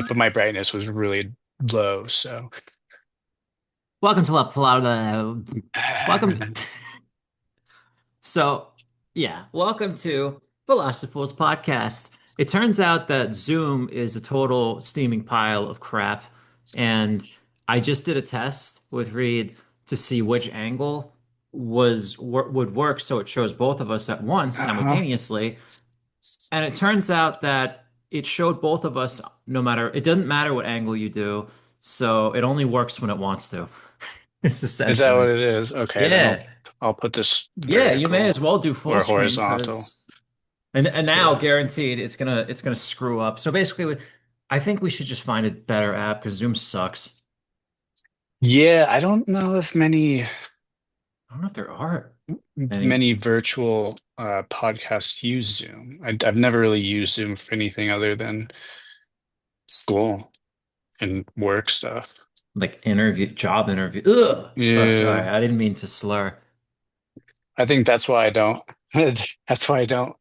but my brightness was really low. So, Welcome to La Florida. Welcome. So, yeah, welcome to Philosofools podcast. It turns out that Zoom is a total steaming pile of crap, and I just did a test with Reed to see which angle would work so it shows both of us at once uh-huh. simultaneously. And it turns out that it showed both of us no matter, it doesn't matter what angle you do, so it only works when it wants to. It's Is that what essentially. it is? Okay, then Yeah. I'll put this Yeah, you may vertical as well do full or screen horizontal. because and now Yeah. guaranteed it's gonna screw up. So basically I think we should just find a better app because Zoom sucks. Yeah, I don't know if many I don't know if there are any. many virtual podcasts use Zoom. I've never really used Zoom for anything other than school and work stuff. Like job interview. Ugh. Oh, sorry, Yeah, I didn't mean to slur. I think that's why I don't. That's why I don't.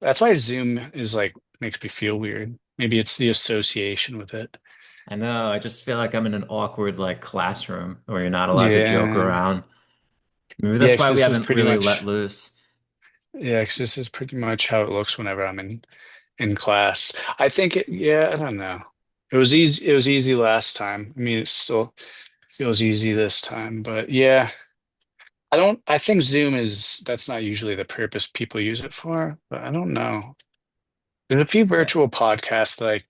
That's why Zoom is like makes me feel weird. Maybe it's the association with it. I know, I just feel like I'm in an awkward like classroom where you're not allowed to joke Yeah. around. Maybe Yeah, that's 'cause why we this is haven't pretty really let much loose. yeah, 'cause this is pretty much how it looks whenever I'm in class. I think yeah, I don't know. It was easy last time. I mean, it still feels easy this time, but yeah, I think Zoom is that's not usually the purpose people use it for, but I don't know. There's a few Yeah. virtual podcasts that I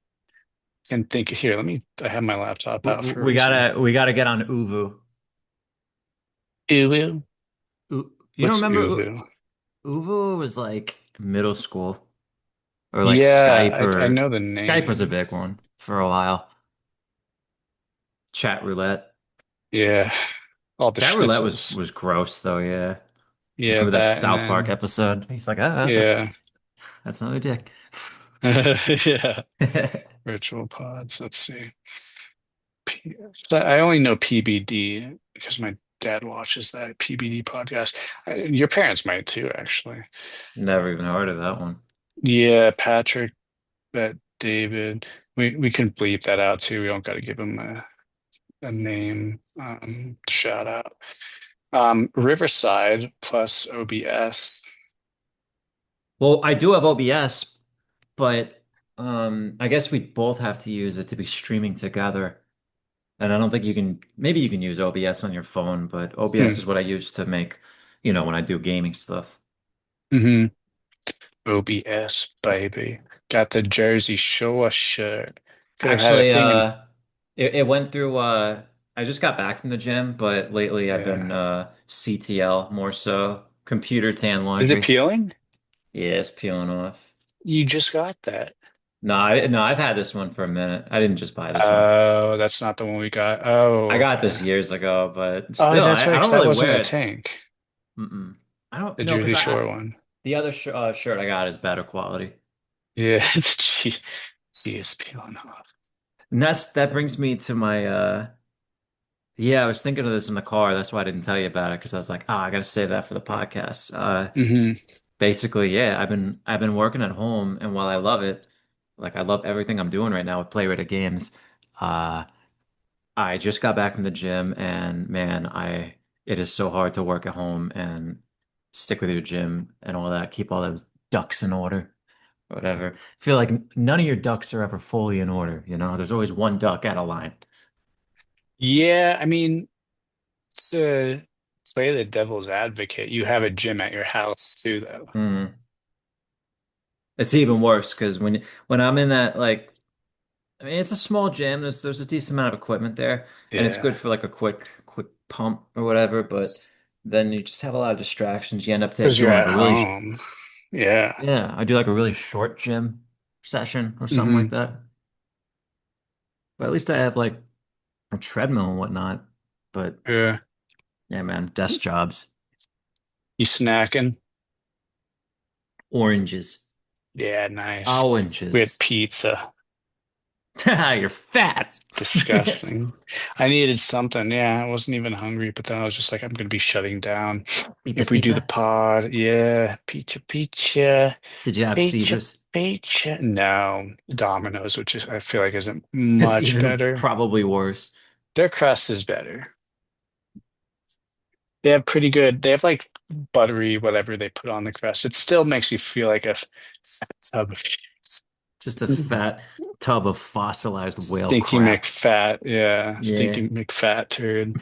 can think here. I have my laptop out for a We reason. gotta get on Uvu. Uwu? You don't What's remember Uwu? Uvu was like middle school or like Yeah, Skype I or know the Skype was a name. big one for a while. Chat roulette. Yeah, all the Chat roulette was schnitzels. was gross though, yeah. Yeah, Remember that that and South Park then episode? He's like, ah, yeah. that's another dick. Yeah, virtual pods. Let's see. I only know PBD because my dad watches that PBD podcast. Your parents might too, actually. Never even heard of that one. Yeah, Patrick, David. We can bleep that out too. We don't got to give him a name shout out. Riverside plus OBS. Well, I do have OBS, but I guess we both have to use it to be streaming together. And I don't think you can, maybe you can use OBS on your phone, but OBS Hmm. is what I use to make, when I do gaming stuff. hmm OBS, baby. Got the Jersey Shore shirt. Could have had a Actually, thing in, it went through, I just got back from the gym, but lately I've been, yeah. CTL more so, computer tan Is it laundry. peeling? Yeah, it's peeling off. You just got that. No, I've had this one for a minute. I didn't just buy this one. Oh, that's not the one we got. Oh, I got okay. this years ago, but Oh, still, that's right, I 'cause don't that really wasn't wear a it. tank, Mm-mm. I don't the know because Jersey Shore one. the other shirt I got is better quality. Yeah, she is peeling off. And that brings me to my yeah, I was thinking of this in the car. That's why I didn't tell you about it because I was like, oh, I gotta save that for the podcast. Hmm Basically, yeah, I've been working at home, and while I love it, like I love everything I'm doing right now with Play Rated Games. Uh, I just got back from the gym, and man, I it is so hard to work at home and stick with your gym and all that, keep all those ducks in order, whatever. I feel like none of your ducks are ever fully in order, you know? There's always one duck out of line. Yeah, I mean, to play the devil's advocate, you have a gym at your house too, though. Mm. It's even worse because when I'm in that like I mean it's a small gym, there's a decent amount of equipment there and it's good Yeah, for like a quick pump or whatever, but then you just have a lot of distractions. You end up because you're doing like at a really home. Yeah. yeah, I do like a really short gym session or something hmm like that. But at least I have like a treadmill and whatnot. But Yeah. yeah, man, desk jobs, You snacking? oranges, Yeah, nice. We had oranges. pizza. You're fat. Disgusting. I needed something. Yeah, I wasn't even hungry, but then I was just like, I'm gonna be shutting down Pizza, if we do the pizza. pod. Yeah, pizza, Did you have pizza, Caesars? pizza. No, Domino's, which is I feel like isn't It's much even better. probably worse. Their crust is better. They have pretty good. They have like buttery whatever they put on the crust. It still makes you feel like a tub of Just a fat tub of fossilized whale stinky crap. McFat. Yeah, Yeah. stinky McFat turd. I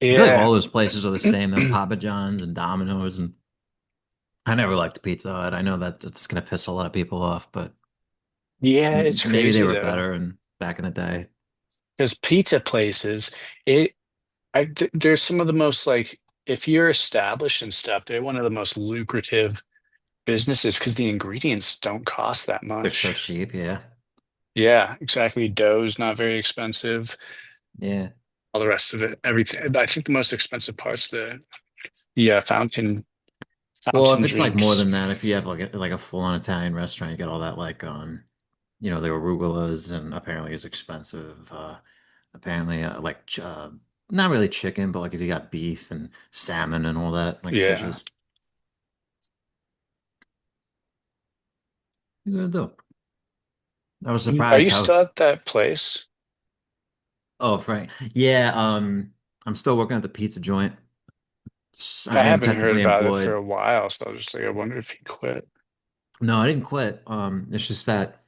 feel like all Yeah. those places are the same, though. Papa John's and Domino's, and I never liked Pizza Hut. I know that that's gonna piss a lot of people off, but Yeah, it's maybe they crazy were though. better and back in the day. Because pizza places, there's some of the most like if you're established and stuff, they're one of the most lucrative businesses because the ingredients don't cost that They're so much. cheap, yeah. Yeah, exactly. Dough's not very expensive. Yeah. All the rest of it, everything. I think the most expensive part's the Well, if fountain it's like more drinks. than that, if you have like a full-on Italian restaurant, you get all that like the arugulas, and apparently it's expensive. Apparently like not really chicken, but like if you got beef and salmon and all that, like Yeah. fishes, you gotta do. I was Are surprised you how. still at that place? Oh, Frank. Yeah, I'm still working at the pizza joint. I I am haven't heard technically about it for employed. a while, so I was just like, I wonder if he quit. No, I didn't quit. It's just that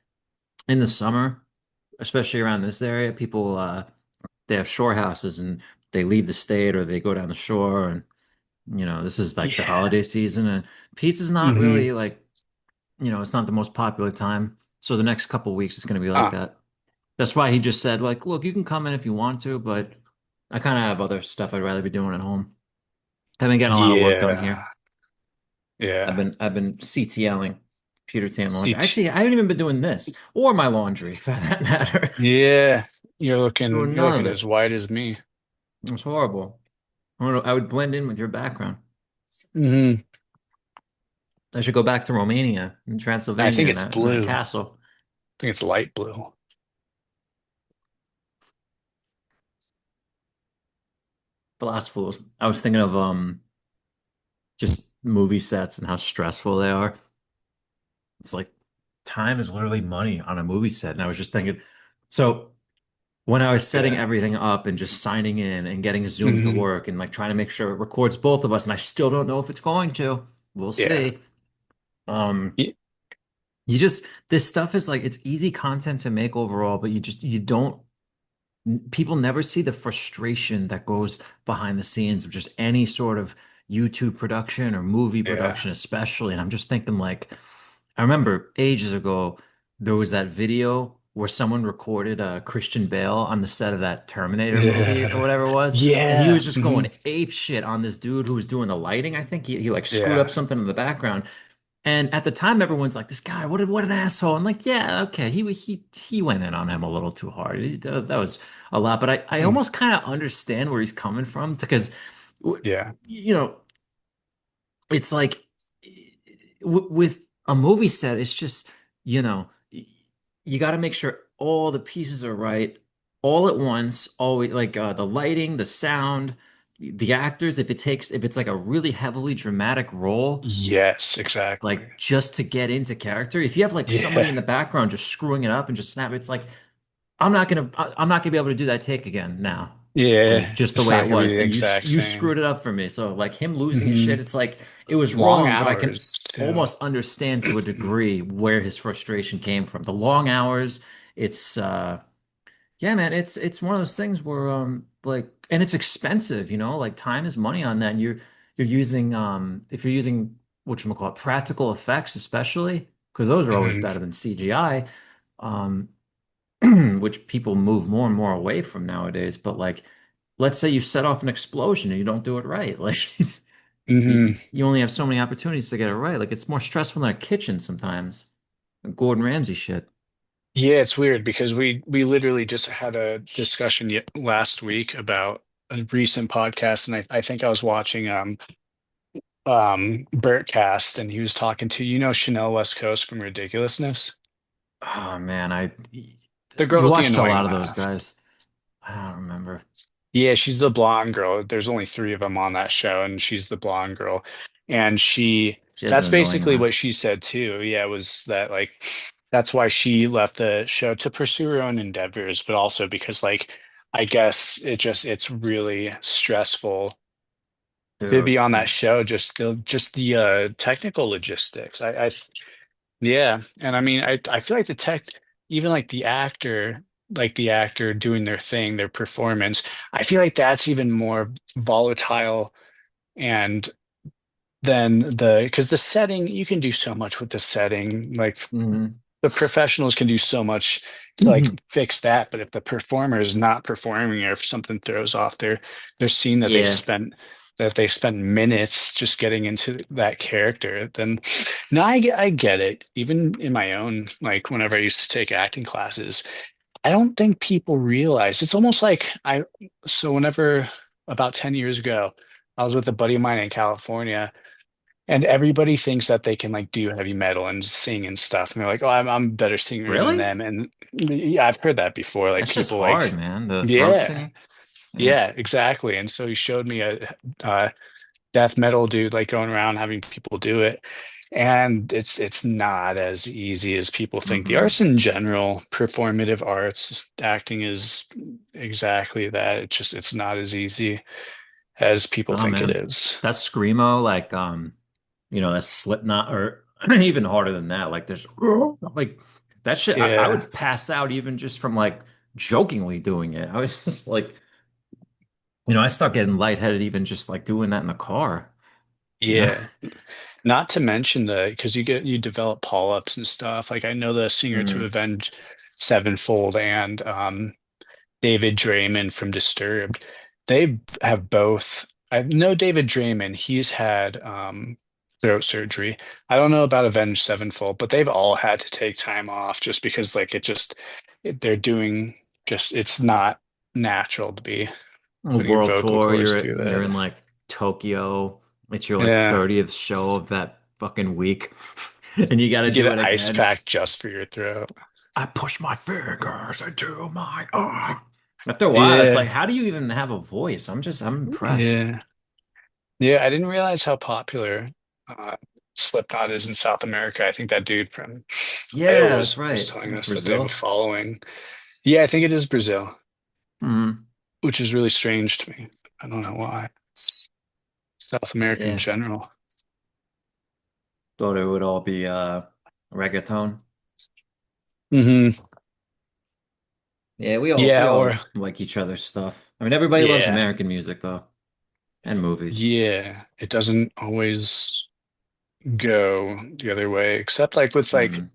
in the summer, especially around this area, people they have shore houses and they leave the state or they go down the shore, and this is like the Yeah. holiday season, and pizza's not Hmm. really like, it's not the most popular time. So the next couple weeks is going to be like Huh. that. That's why he just said like, look, you can come in if you want to, but I kind of have other stuff I'd rather be doing at home. I've been getting a lot of work done Yeah. here. I've Yeah. been I've been CTLing, computer tan laundry. CT. Actually, I haven't even been doing this or my laundry for that matter. Yeah. Doing You're none of looking as it. white as me. It's horrible. I would blend in with your background. Hmm. I should go back to Romania and I Transylvania think and it's that blue. I castle. think it's light blue. Philosofools. I was thinking of just movie sets and how stressful they are. It's like time is literally money on a movie set. And I was just thinking, so when I was setting Yeah. everything up and just signing in and getting Zoom to Hmm. work and like trying to make sure it records both of us, and I still don't know if it's going to. We'll Yeah. see. Um, Y- you just this stuff is like it's easy content to make overall, but you don't people never see the frustration that goes behind the scenes of just any sort of YouTube production or movie Yeah. production, especially. And I'm just thinking, like, I remember ages ago, there was that video where someone recorded Christian Bale on the set of that Terminator movie or Yeah. whatever it was. And he Yeah. was just Hmm. going ape shit on this dude who was doing the lighting. I think he like screwed up Yeah. something in the background. And at the time, everyone's like, "This guy, what an asshole!" I'm like, "Yeah, okay, he went in on him a little too hard. That was a lot." But I Mm. almost kind of understand where he's coming from because, Yeah. you know, it's like with a movie set, it's just you know, you got to make sure all the pieces are right all at once. Always like the lighting, the sound, the actors. If it's like a really heavily dramatic role Yes, exactly. like just to get into character. If you have like somebody Yeah. in the background just screwing it up and just snap, it's like I'm not gonna be able to do that take again now. Like Yeah. just the It's way not it gonna be was, the and exact you same. screwed it up for me. So like him losing his Hmm. shit, it's like it was Long wrong, but I can hours too. almost understand to a degree where his frustration came from. The long hours, it's yeah, man, it's one of those things where like and it's expensive, like time is money on that. And you're using if you're using whatchamacallit, practical effects especially, because those are always Hmm. better than CGI, um, which people move more and more away from nowadays. But like let's say you set off an explosion and you don't do it right. Like Hmm. you only have so many opportunities to get it right. Like it's more stressful than a kitchen sometimes. Gordon Ramsay shit. Yeah, it's weird because we literally just had a discussion last week about a recent podcast, and I think I was watching Bertcast, and he was talking to Chanel West Coast from Ridiculousness. Oh man, I The girl you with the watched a annoying lot of those laugh. guys. I don't remember. Yeah, she's the blonde girl. There's only three of them on that show, and she's the blonde girl. And She has an that's annoying basically what laugh. she said too. Yeah, was that like, that's why she left the show to pursue her own endeavors, but also because like, I guess it's really stressful to Dude. be on that show, just the technical logistics. Yeah, and I mean, I feel like the tech, even like the actor doing their thing, their performance, I feel like that's even more volatile and then because the setting, you can do so much with the setting. Like Hmm. the professionals can do so much to like fix that, but if the performer is not performing or if something throws off their scene Yeah. that they spent minutes just getting into that character, then no, I get it. Even in my own, like whenever I used to take acting classes, I don't think people realize it's almost like so whenever about 10 years ago, I was with a buddy of mine in California and everybody thinks that they can like do heavy metal and sing and stuff. And they're like, oh, I'm a better singer than Really? them. And yeah, I've heard that before. Like That's just people hard, like, man. The throat yeah, singing. Yeah. yeah, exactly. And so he showed me a death metal dude like going around having people do it. And it's not as easy as people think. The Hmm. arts in general, performative arts, acting is exactly that. It's not as easy as people Oh think it man. is. That's screamo, like that's Slipknot or even harder than that. Like there's like that shit. I Yeah. would pass out even just from like jokingly doing it. I was just like, I start getting lightheaded even just like doing that in the car. You know? Yeah. Not to mention because you develop polyps and stuff. Like I know the singer to Mm. Avenged Sevenfold and David Draymond from Disturbed. They have both. I know David Draymond, he's had throat surgery. I don't know about Avenged Sevenfold, but they've all had to take time off just because like they're doing just it's not natural to be A putting your world vocal tour, cords you're through you're in that. like Tokyo. It's your like Yeah. 30th show of that fucking week. And you got to You get do an it ice again. pack just for your throat. I push my fingers into my After a while, it's like, Yeah. how do you even have a voice? I'm impressed. Yeah. Yeah, I didn't realize how popular uh, Slipknot is in South America. I think that dude from Yeah, Iowa that's was right. telling us that they have a Brazil. following. Yeah, I think it is Brazil, Hmm. which is really strange to me. I don't know why. South America in Yeah. general. Thought it would all be reggaeton. Hmm. Yeah, we Yeah, or all like each other's stuff. I mean, everybody loves yeah, American music though, and movies. yeah. It doesn't always go the other way, except like with like Mm.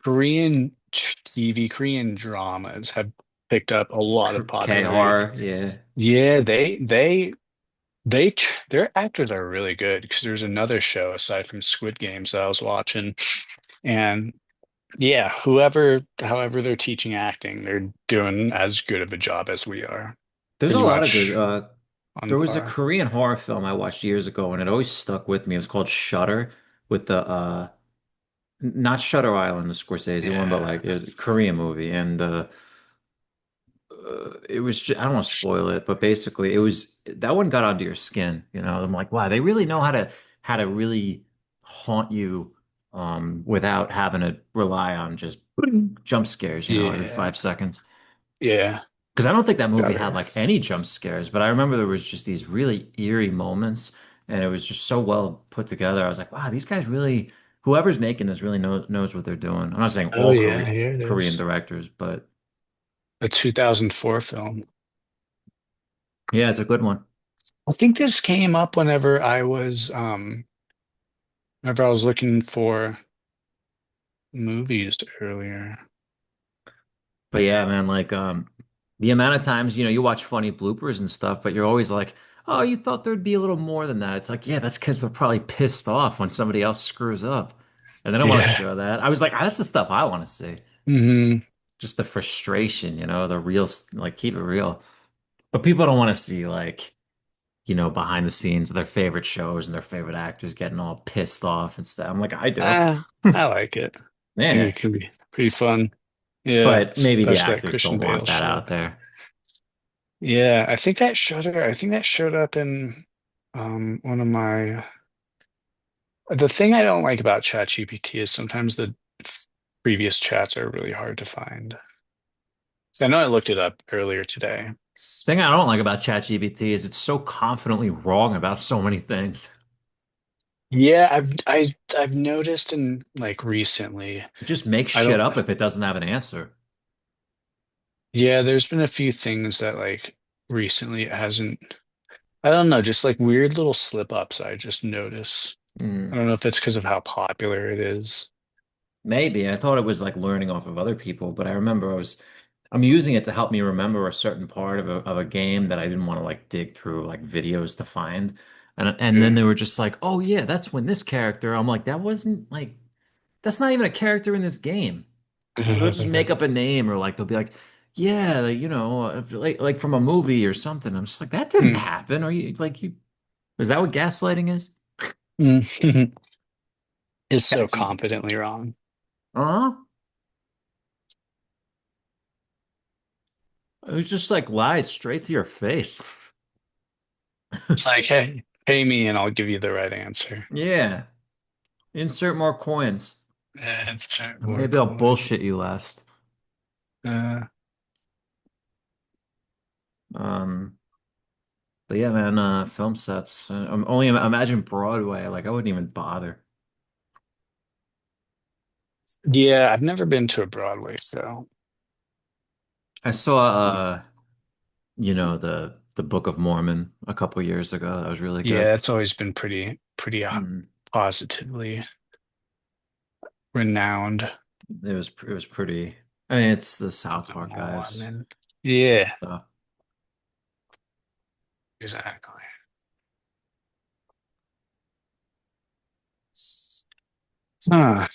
Korean TV, Korean dramas have picked up a lot of K popularity. horror, yeah. Yeah, their actors are really good because there's another show aside from Squid Games that I was watching, and yeah, however they're teaching acting, they're doing as good of a job as we are, There's a pretty lot of good. much on There was a par. Korean horror film I watched years ago, and it always stuck with me. It was called Shutter, with the not Shutter Island, the Scorsese one, but Yeah. like it was a Korean movie, and it was I don't want to spoil it, but basically it was that one got under your skin. I'm like, wow, they really know how to really haunt you, without having to rely on just jump scares, every Yeah, 5 seconds. yeah, Because I don't think that movie had Stutter. like any jump scares, but I remember there was just these really eerie moments, and it was just so well put together. I was like, wow, these guys really, whoever's making this really knows what they're doing. I'm not saying Oh all yeah, here it Korean is. directors, but A 2004 film. yeah, it's a good one. I think this came up whenever I was looking for movies earlier. But yeah, man, like the amount of times, you watch funny bloopers and stuff, but you're always like, oh, you thought there'd be a little more than that. It's like, yeah, that's because they're probably pissed off when somebody else screws up. And they don't want to Yeah. show that. I was like, "Ah, that's the stuff I want to see. Hmm. Just the frustration, the real, like, keep it real. But people don't want to see, like, behind the scenes of their favorite shows and their favorite actors getting all pissed off and stuff. I'm like, I do. I like it. I think Yeah. it can be. pretty fun. Yeah, But maybe the especially that actors Christian don't Bale want that out shit. there. Yeah, I think that showed up in one of my the thing I don't like about ChatGPT is sometimes the previous chats are really hard to find. So I know I looked it up earlier today. Thing I don't like about ChatGPT is it's so confidently wrong about so many things. Yeah, I've noticed in like recently. It just makes I shit don't up if it doesn't have an answer. Yeah, there's been a few things that like recently it hasn't I don't know, just like weird little slip ups I just notice. I Hmm. don't know if it's because of how popular it is. Maybe. I thought it was like learning off of other people, but I remember I'm using it to help me remember a certain part of a game that I didn't want to like dig through like videos to find. And then Yeah. they were just like, "Oh yeah, that's when this character." I'm like, "That wasn't like that's not even a character in this game." Or they'll just make up a name or like they'll be like, "Yeah, like, like from a movie or something." I'm just like, "That didn't Mm. happen." Are you like you is that what gaslighting is? Mm. Is so ChatGPT. confidently wrong. Uh-huh. It was just like lies straight to your face. It's like, hey, pay me and I'll give you the right answer. Yeah. Insert more coins. It's more Maybe I'll coin. bullshit you last. Uh, Um, but yeah, man, film sets. I'm only imagine Broadway. Like I wouldn't even bother. yeah, I've never been to a Broadway, so I saw the Book of Mormon a couple years ago. That was really good. yeah, it's always been pretty Mm. positively renowned. It was pretty. I mean, it's the South Park guys. Mormon. Yeah, So exactly. Huh.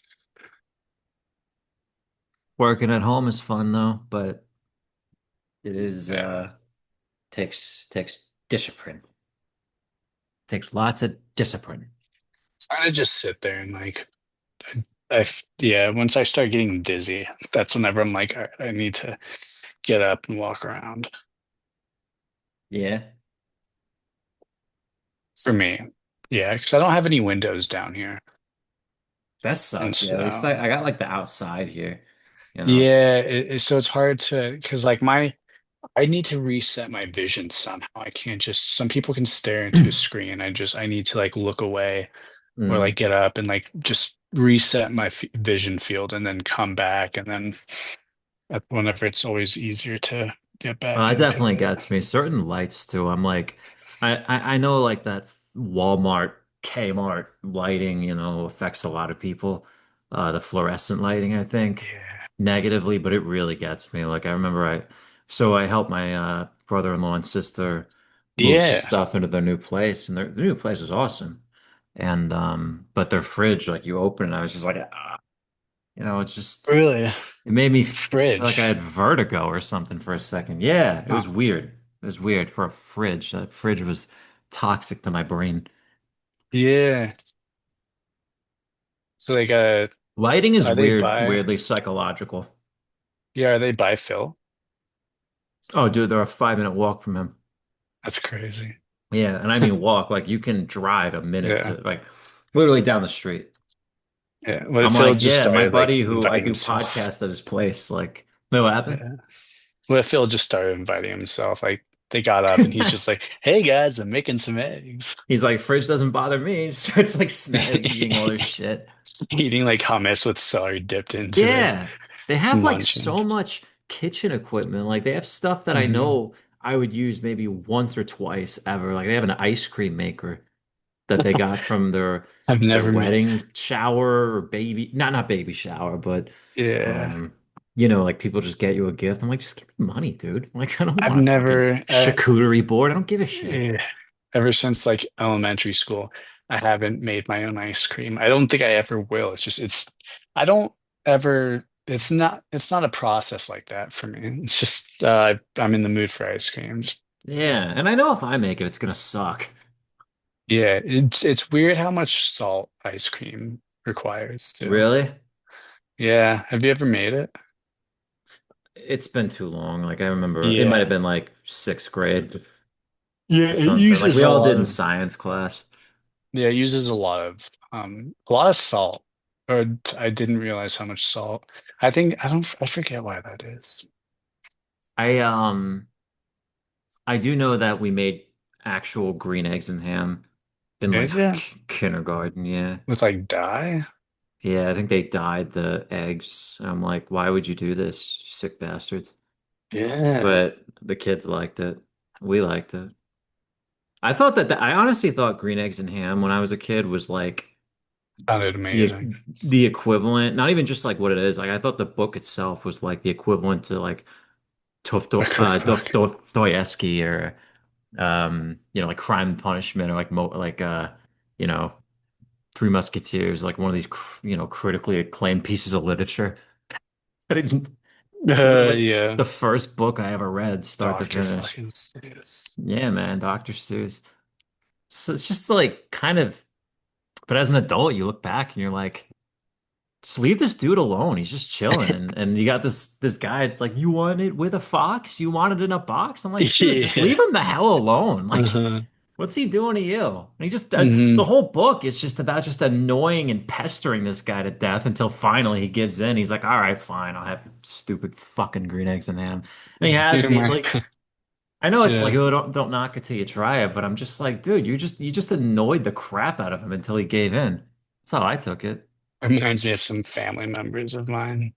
working at home is fun though, but it is Yeah. takes discipline. Takes lots of discipline. It's hard to just sit there and like yeah, once I start getting dizzy, that's whenever I'm like, I need to get up and walk around. Yeah. For me. Yeah, because I don't have any windows down here. That And sucks. Yeah, at least so I got like the outside here, you know. yeah, so it's hard to because like I need to reset my vision somehow. I can't just some people can stare into a screen. I need to like look away or like Mm. get up and like just reset my f vision field and then come back and then whenever it's always easier to get back It into definitely it. gets me. Certain lights too. I'm like, I know like that Walmart, Kmart lighting, affects a lot of people. The fluorescent lighting, I think, Yeah. negatively, but it really gets me. Like I remember so I helped my brother-in-law and sister move some Yeah, stuff into their new place, and their new place is awesome. And but their fridge, like you open it, I was just like, it's just. really. It made me feel like I Fridge. had vertigo or something for a second. Yeah, it Huh. was weird. It was weird for a fridge. That fridge was toxic to my brain. Yeah. So like Lighting is are they weird, by weirdly psychological. yeah, are they by Phil? Oh, dude, they're a 5 minute walk from him. That's crazy. Yeah, and I mean walk, like you can drive a minute Yeah. to like literally down the street. Yeah. What if I'm Phil like, just yeah, my started like buddy who I inviting do himself? podcasts at his place, like, no, what happened? Yeah. What if Phil just started inviting himself? Like they got up and he's just like, "Hey guys, I'm making some eggs." He's like, fridge doesn't bother me. He starts like eating all this shit. Eating like hummus with celery dipped into it, Yeah, they have like munching. so much kitchen equipment. Like they have stuff that I Hmm. know I would use maybe once or twice ever. Like they have an ice cream maker that they got from I've their never made. wedding shower or baby, not baby shower, but Yeah. um, like people just get you a gift. I'm like, just give me money, dude. Like I don't I've want a fucking never. charcuterie board. I don't give a shit. Yeah. Ever since like elementary school, I haven't made my own ice cream. I don't think I ever will. I don't ever, it's not a process like that for me. It's just, I'm in the mood for ice cream. Just, Yeah, and I know if I make it, it's gonna suck. yeah, it's weird how much salt ice cream requires too. Really? Yeah. Have you ever made it? It's been too long. Like I remember it might have Yeah. been like sixth grade Yeah, or it something. Like uses we a all did lot in of science class. yeah, it uses a lot of salt. Or I didn't realize how much salt. I forget why that is. I I do know that we made actual green eggs and ham in like Did you? kindergarten. Yeah. With like dye? Yeah, I think they dyed the eggs. I'm like, why would you do this, you sick bastards? Yeah. But the kids liked it. We liked it. I honestly thought green eggs and ham when I was a kid was like Sounded the amazing. the equivalent, not even just like what it is. Like I thought the book itself was like the equivalent to like Dostoevsky or like Crime and Punishment or like you know, Three Musketeers, like one of these critically acclaimed pieces of literature. I didn't. This is like Yeah. the first book I ever read, start to Doctor finish. fucking Seuss. Yeah, man, Dr. Seuss. So it's just like kind of, but as an adult, you look back and you're like, just leave this dude alone. He's just chilling. And you got this guy, it's like, you want it with a fox? You want it in a box? I'm like, dude, just Yeah. leave him the hell alone. Like, Uh-huh. what's he doing to you? And he just the Hmm. whole book is just about just annoying and pestering this guy to death until finally he gives in. He's like, all right, fine, I'll have stupid fucking green eggs and ham. And he has, Yeah, and he's my like, I know it's like, yeah. oh, don't knock it till you try it, but I'm just like, dude, you just annoyed the crap out of him until he gave in. That's how I took it. Reminds me of some family members of mine.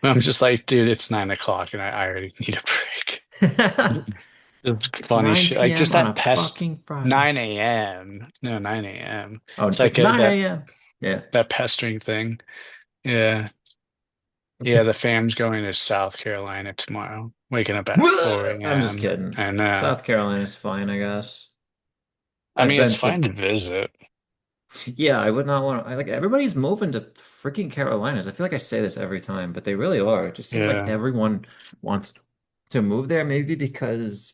I'm just like, dude, it's 9 o'clock and I already need a break. It's It's funny shit. 9 Like p.m. just on that a pest fucking Friday. 9 a.m. No, 9 a.m. Oh, It's like it's 9 that a.m. Yeah. that pestering thing. Yeah. Yeah, the fam's going to South Carolina tomorrow. Waking up at 4 I'm just a.m. kidding. And South Carolina's fine, I guess. I I've mean been it's to, fine to visit. yeah, I would not want to. I like everybody's moving to freaking Carolinas. I feel like I say this every time, but they really are. It just seems like Yeah. everyone wants to move there, maybe because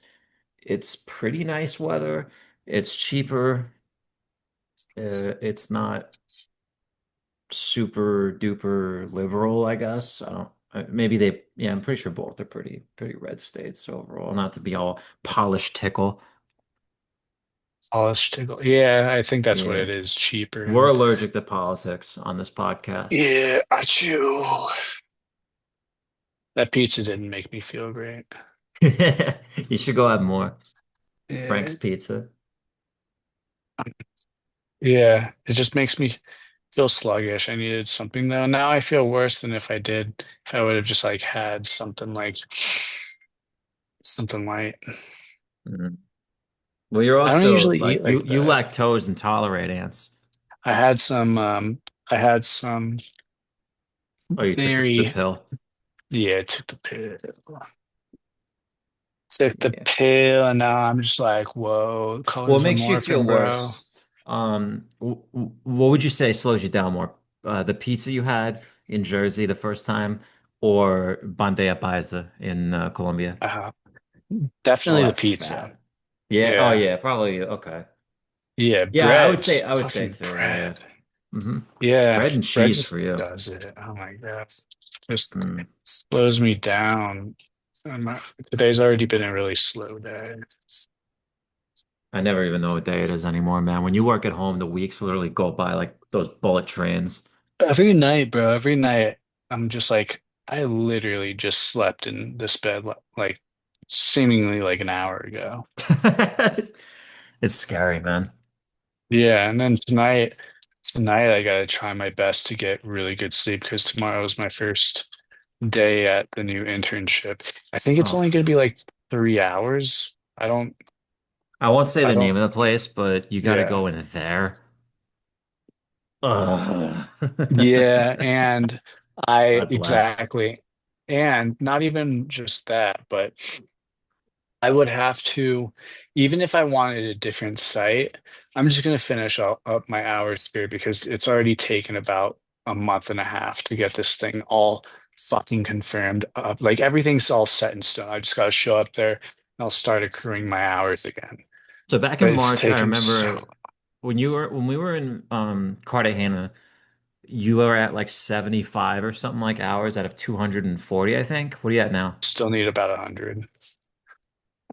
it's pretty nice weather, it's cheaper, it's not super duper liberal, I guess. I don't. Maybe yeah, I'm pretty sure both are pretty red states overall. Not to be all polished tickle. Polish tickle. Yeah, I think that's what it Yeah. is. Cheaper We're and allergic to politics on this podcast. yeah, achoo. That pizza didn't make me feel great. You should go have more. Frank's Yeah. Pizza. Yeah. It just makes me feel sluggish. I needed something though. Now I feel worse than if I would have just like had something like something light. Mhm. Well, you're I don't also usually eat like like you that. lactose intolerant, ants. I had some I had some Oh, you took the very pill. yeah, took the pill. Took the Yeah. pill and now I'm just like, whoa, Well, it colors of makes you feel morphine, bro. worse. What would you say slows you down more? The pizza you had in Jersey the first time, or bandeja paisa in Colombia? Uh, All definitely the that pizza. fat. Yeah. Oh, Yeah. yeah. Probably. Okay. Yeah, Yeah, bread, I would say fucking too. Yeah. bread. hmm Yeah, Bread and bread cheese for just you. does it. Oh my God. Just Mm. slows me down. Today's already been a really slow day. I never even know what day it is anymore, man. When you work at home, the weeks literally go by like those bullet trains. Every night, bro, every night, I'm just like, I literally just slept in this bed like seemingly like an hour ago. It's scary, man. Yeah, and then tonight I gotta try my best to get really good sleep because tomorrow is my first day at the new internship. I think it's Oh, only gonna be like 3 hours. I won't say I the name don't, of the place, but you got to yeah. go in there. Ugh. Yeah, and God bless. exactly. And not even just that, but I would have to, even if I wanted a different site, I'm just going to finish up my hours here because it's already taken about a month and a half to get this thing all fucking confirmed. Like everything's all set in stone. I just got to show up there and I'll start accruing my hours again. So back in But it's March, I taken so, remember when we were in Cartagena, You are at like 75 or something like hours out of 240, I think. What are you at now? Still need about 100.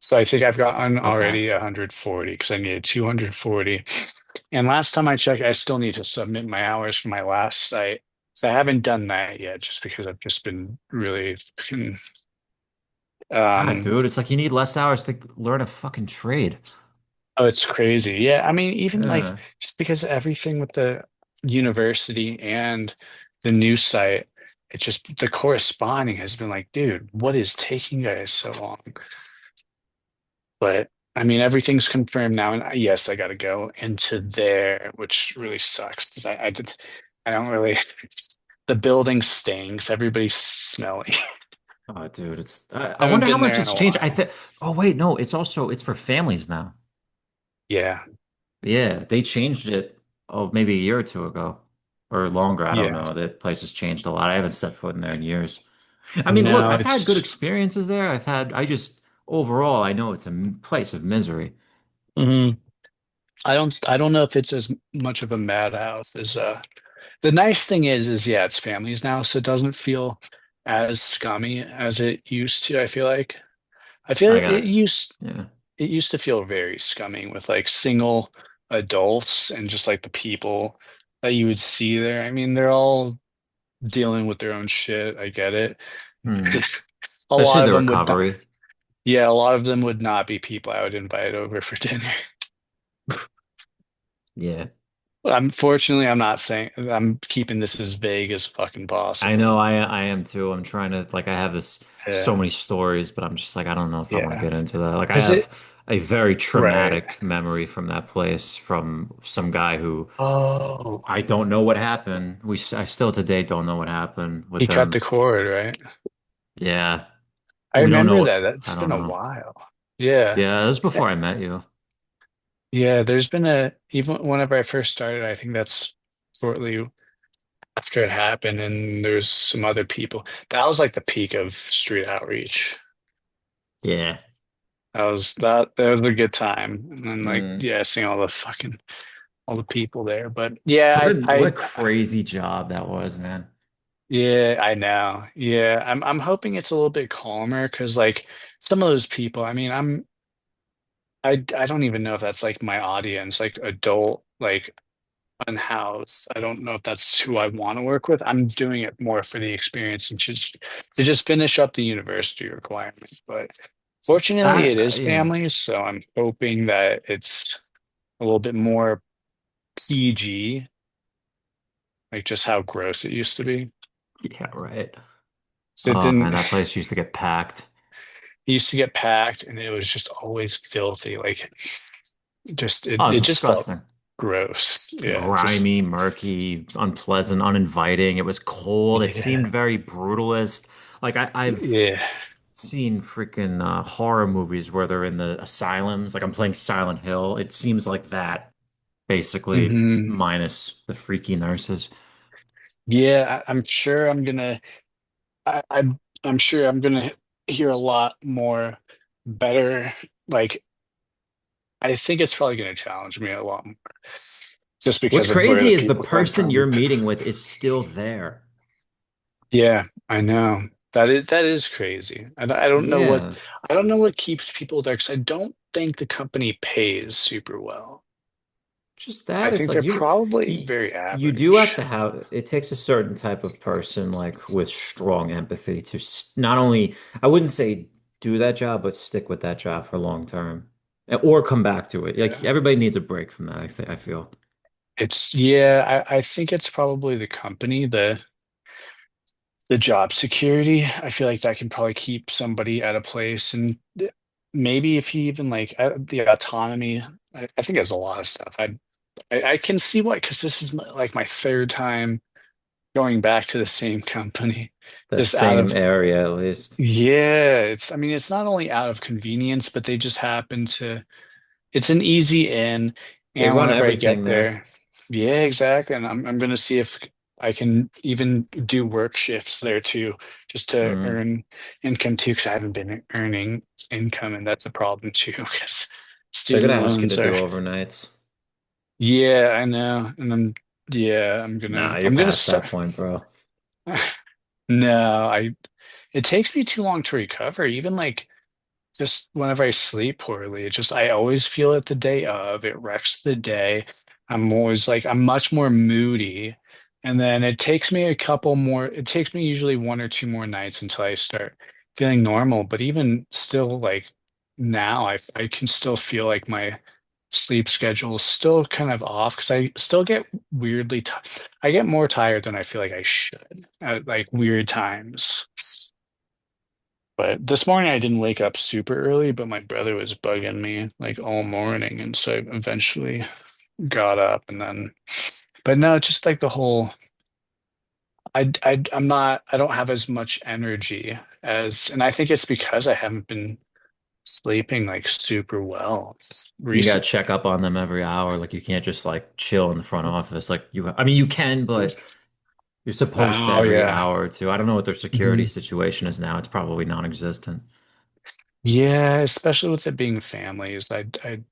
So I think I've gotten Okay. already 140 because I needed 240. And last time I checked, I still need to submit my hours for my last site. So I haven't done that yet just because I've just been really fucking, God, um dude, it's like you need less hours to learn a fucking trade. oh, it's crazy. Yeah, I mean, even like Yeah. just because everything with the university and the new site, it just the corresponding has been like, dude, what is taking you guys so long? But I mean, everything's confirmed now, and yes, I got to go into there, which really sucks because I don't really. The building stinks. Everybody's smelly. Oh, dude, I I haven't wonder how been much there in it's a changed. I while. think, oh, wait, no, it's for families now. Yeah, Yeah, they changed it, oh, maybe a year or two ago or longer. I don't yeah. know. That place has changed a lot. I haven't set foot in there in years. I mean, look, No, I've had good it's. experiences there. Overall, I know it's a place of misery. Mhm. I don't know if it's as much of a madhouse as the nice thing is yeah, it's families now, so it doesn't feel as scummy as it used to, I feel like. I feel I it, got, yeah. it used to feel very scummy with like single adults and just like the people that you would see there. I mean, they're all dealing with their own shit. I get it. Hmm. A Especially lot of the them would not, recovery. yeah, a lot of them would not be people I would invite over for dinner. Yeah. Unfortunately, I'm not saying I'm keeping this as vague as fucking I possible. know I am too. I'm trying to like I have this so Yeah, many stories, but I'm just like I don't know if I want to yeah. get into that. Like I Because have it, a very right. traumatic memory from that place from some guy who Oh, I don't know what happened. I still today don't know what happened with he cut him. the cord, right? Yeah. I We don't know remember what that. I That's don't been a know. while. Yeah. Yeah, this was Eh, before I met you. yeah, there's been even whenever I first started, I think that's shortly after it happened, and there's some other people. That was like the peak of street outreach. Yeah. That was a good time. And then like, Mm. yeah, seeing all the people there. But yeah, What a crazy job that was, man. yeah, I know. Yeah, I'm hoping it's a little bit calmer because like some of those people, I mean, I don't even know if that's like my audience, like adult, like unhoused. I don't know if that's who I want to work with. I'm doing it more for the experience and just to just finish up the university requirements. But fortunately, it is Yeah. families, so I'm hoping that it's a little bit more PG, like just how gross it used to be. Yeah, right. So it Oh man, didn't. that place used to get packed. It used to get packed, and it was just always filthy. Like just Oh, it's it just felt disgusting. gross. Yeah, just Grimy, murky, unpleasant, uninviting. It was cold. It seemed yeah, very brutalist. Like I've yeah. seen freaking horror movies where they're in the asylums. Like I'm playing Silent Hill. It seems like that, basically, Hmm. minus the freaky nurses. Yeah, I'm sure I'm gonna. I'm sure I'm gonna hear a lot more better. Like I think it's probably gonna challenge me a lot more, just What's because of where crazy the is the people come person you're from. meeting with is still there. Yeah, I know. That is crazy. Yeah. I don't know what keeps people there because I don't think the company pays super well. Just I that, it's think like they're probably you very you do have average. to have it takes a certain type of person like with strong empathy to not only I wouldn't say do that job, but stick with that job for long term. Or come back to it. Like Yeah. everybody needs a break from that, I feel. I think it's probably the company, the job security. I feel like that can probably keep somebody at a place and maybe if you even like the autonomy, I think there's a lot of stuff. I can see why, because this is like my third time going back to the same company, The just out same of area at least. yeah, I mean, it's not only out of convenience, but they just happen to, it's an easy in. They And run whenever I everything get there. there, yeah, exactly. And I'm gonna see if I can even do work shifts there too, just to Mm. earn income too, because I haven't been earning income, and that's a problem too, because They're student gonna ask you loans to are, do overnights. yeah, I know. And then Yeah, Nah, you're I'm gonna past that start. point, bro. No, I it takes me too long to recover. Even like just whenever I sleep poorly, it just I always feel it the day of. It wrecks the day. I'm always like I'm much more moody. And then it takes me usually one or two more nights until I start feeling normal. But even still, like now I can still feel like my sleep schedule is still kind of off because I still get weirdly t I get more tired than I feel like I should at like weird times. But this morning I didn't wake up super early, but my brother was bugging me like all morning, and so I eventually got up and then. But no, just like the whole. I don't have as much energy as, and I think it's because I haven't been sleeping like super well. Just You gotta recent. check up on them every hour. Like you can't just like chill in the front office. Like I mean, you can, but you're supposed to Oh every yeah. hour or two. I don't know what their security Mhm. situation is now. It's probably non-existent. Yeah, especially with it being families. I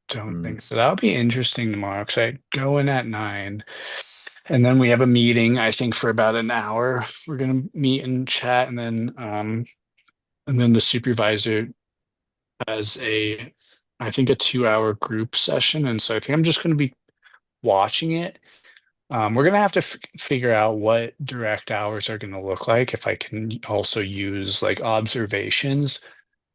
don't Mm. think so. That'll be interesting tomorrow because I go in at 9. And then we have a meeting, I think, for about an hour. We're gonna meet and chat, and then the supervisor has I think a 2 hour group session. And so I think I'm just gonna be watching it. We're gonna have to f figure out what direct hours are gonna look like if I can also use like observations.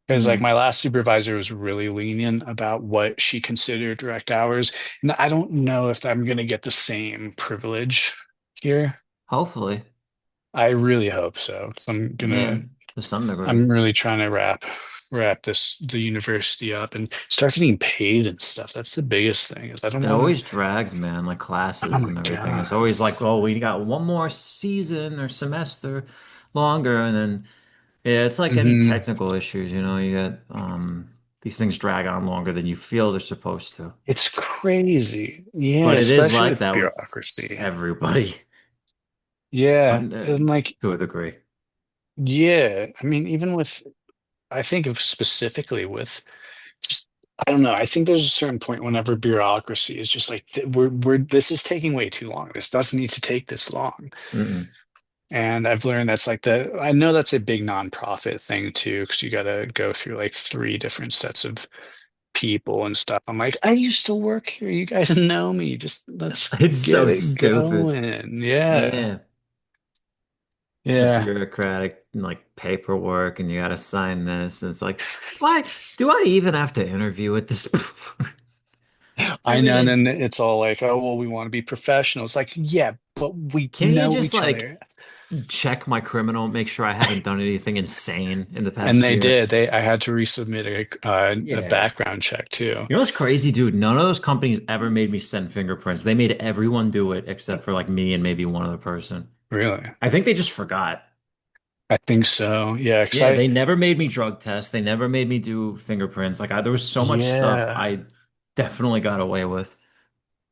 Because like Mm. my last supervisor was really lenient about what she considered direct hours. And I don't know if I'm gonna get the same privilege here. Hopefully. I really hope so. 'Cause Yeah, to some degree. I'm really trying to wrap the university up and start getting paid and stuff. That's the biggest thing is I don't It want to. always drags, man, like Oh classes my and everything. It's God. always like, oh, we got one more season or semester longer, and then yeah, it's like any Hmm. technical issues, you get these things drag on longer than you feel they're supposed to. It's crazy. Yeah, But it is especially like with that with bureaucracy. everybody Yeah. uh, And like, to a degree. yeah, I mean, even with I think of specifically with just I don't know. I think there's a certain point whenever bureaucracy is just like we're this is taking way too long. This doesn't need to take this long. Mm-mm. And I've learned that's like I know that's a big nonprofit thing too, because you got to go through like three different sets of people and stuff. I'm like, I used to work here. You guys know me. Just let's It's get so it stupid. going. Yeah. Yeah. The Yeah. bureaucratic like paperwork and you gotta sign this. And it's like, why do I even have to interview at this point? I I know. And mean, then it's all like, oh, well, we want to be professional. It's like, yeah, but we can't you know just each like other. check my criminal, make sure I haven't done anything insane in the And past they year? did. I had to resubmit a Yeah. background check too. You know what's crazy, dude? None of those companies ever made me send fingerprints. They made everyone do it except for like me and maybe one other person. Really? I think they just forgot. I think so. Yeah. Because Yeah, they never made me drug test. They never made me do fingerprints. There was so much stuff yeah. I definitely got away with.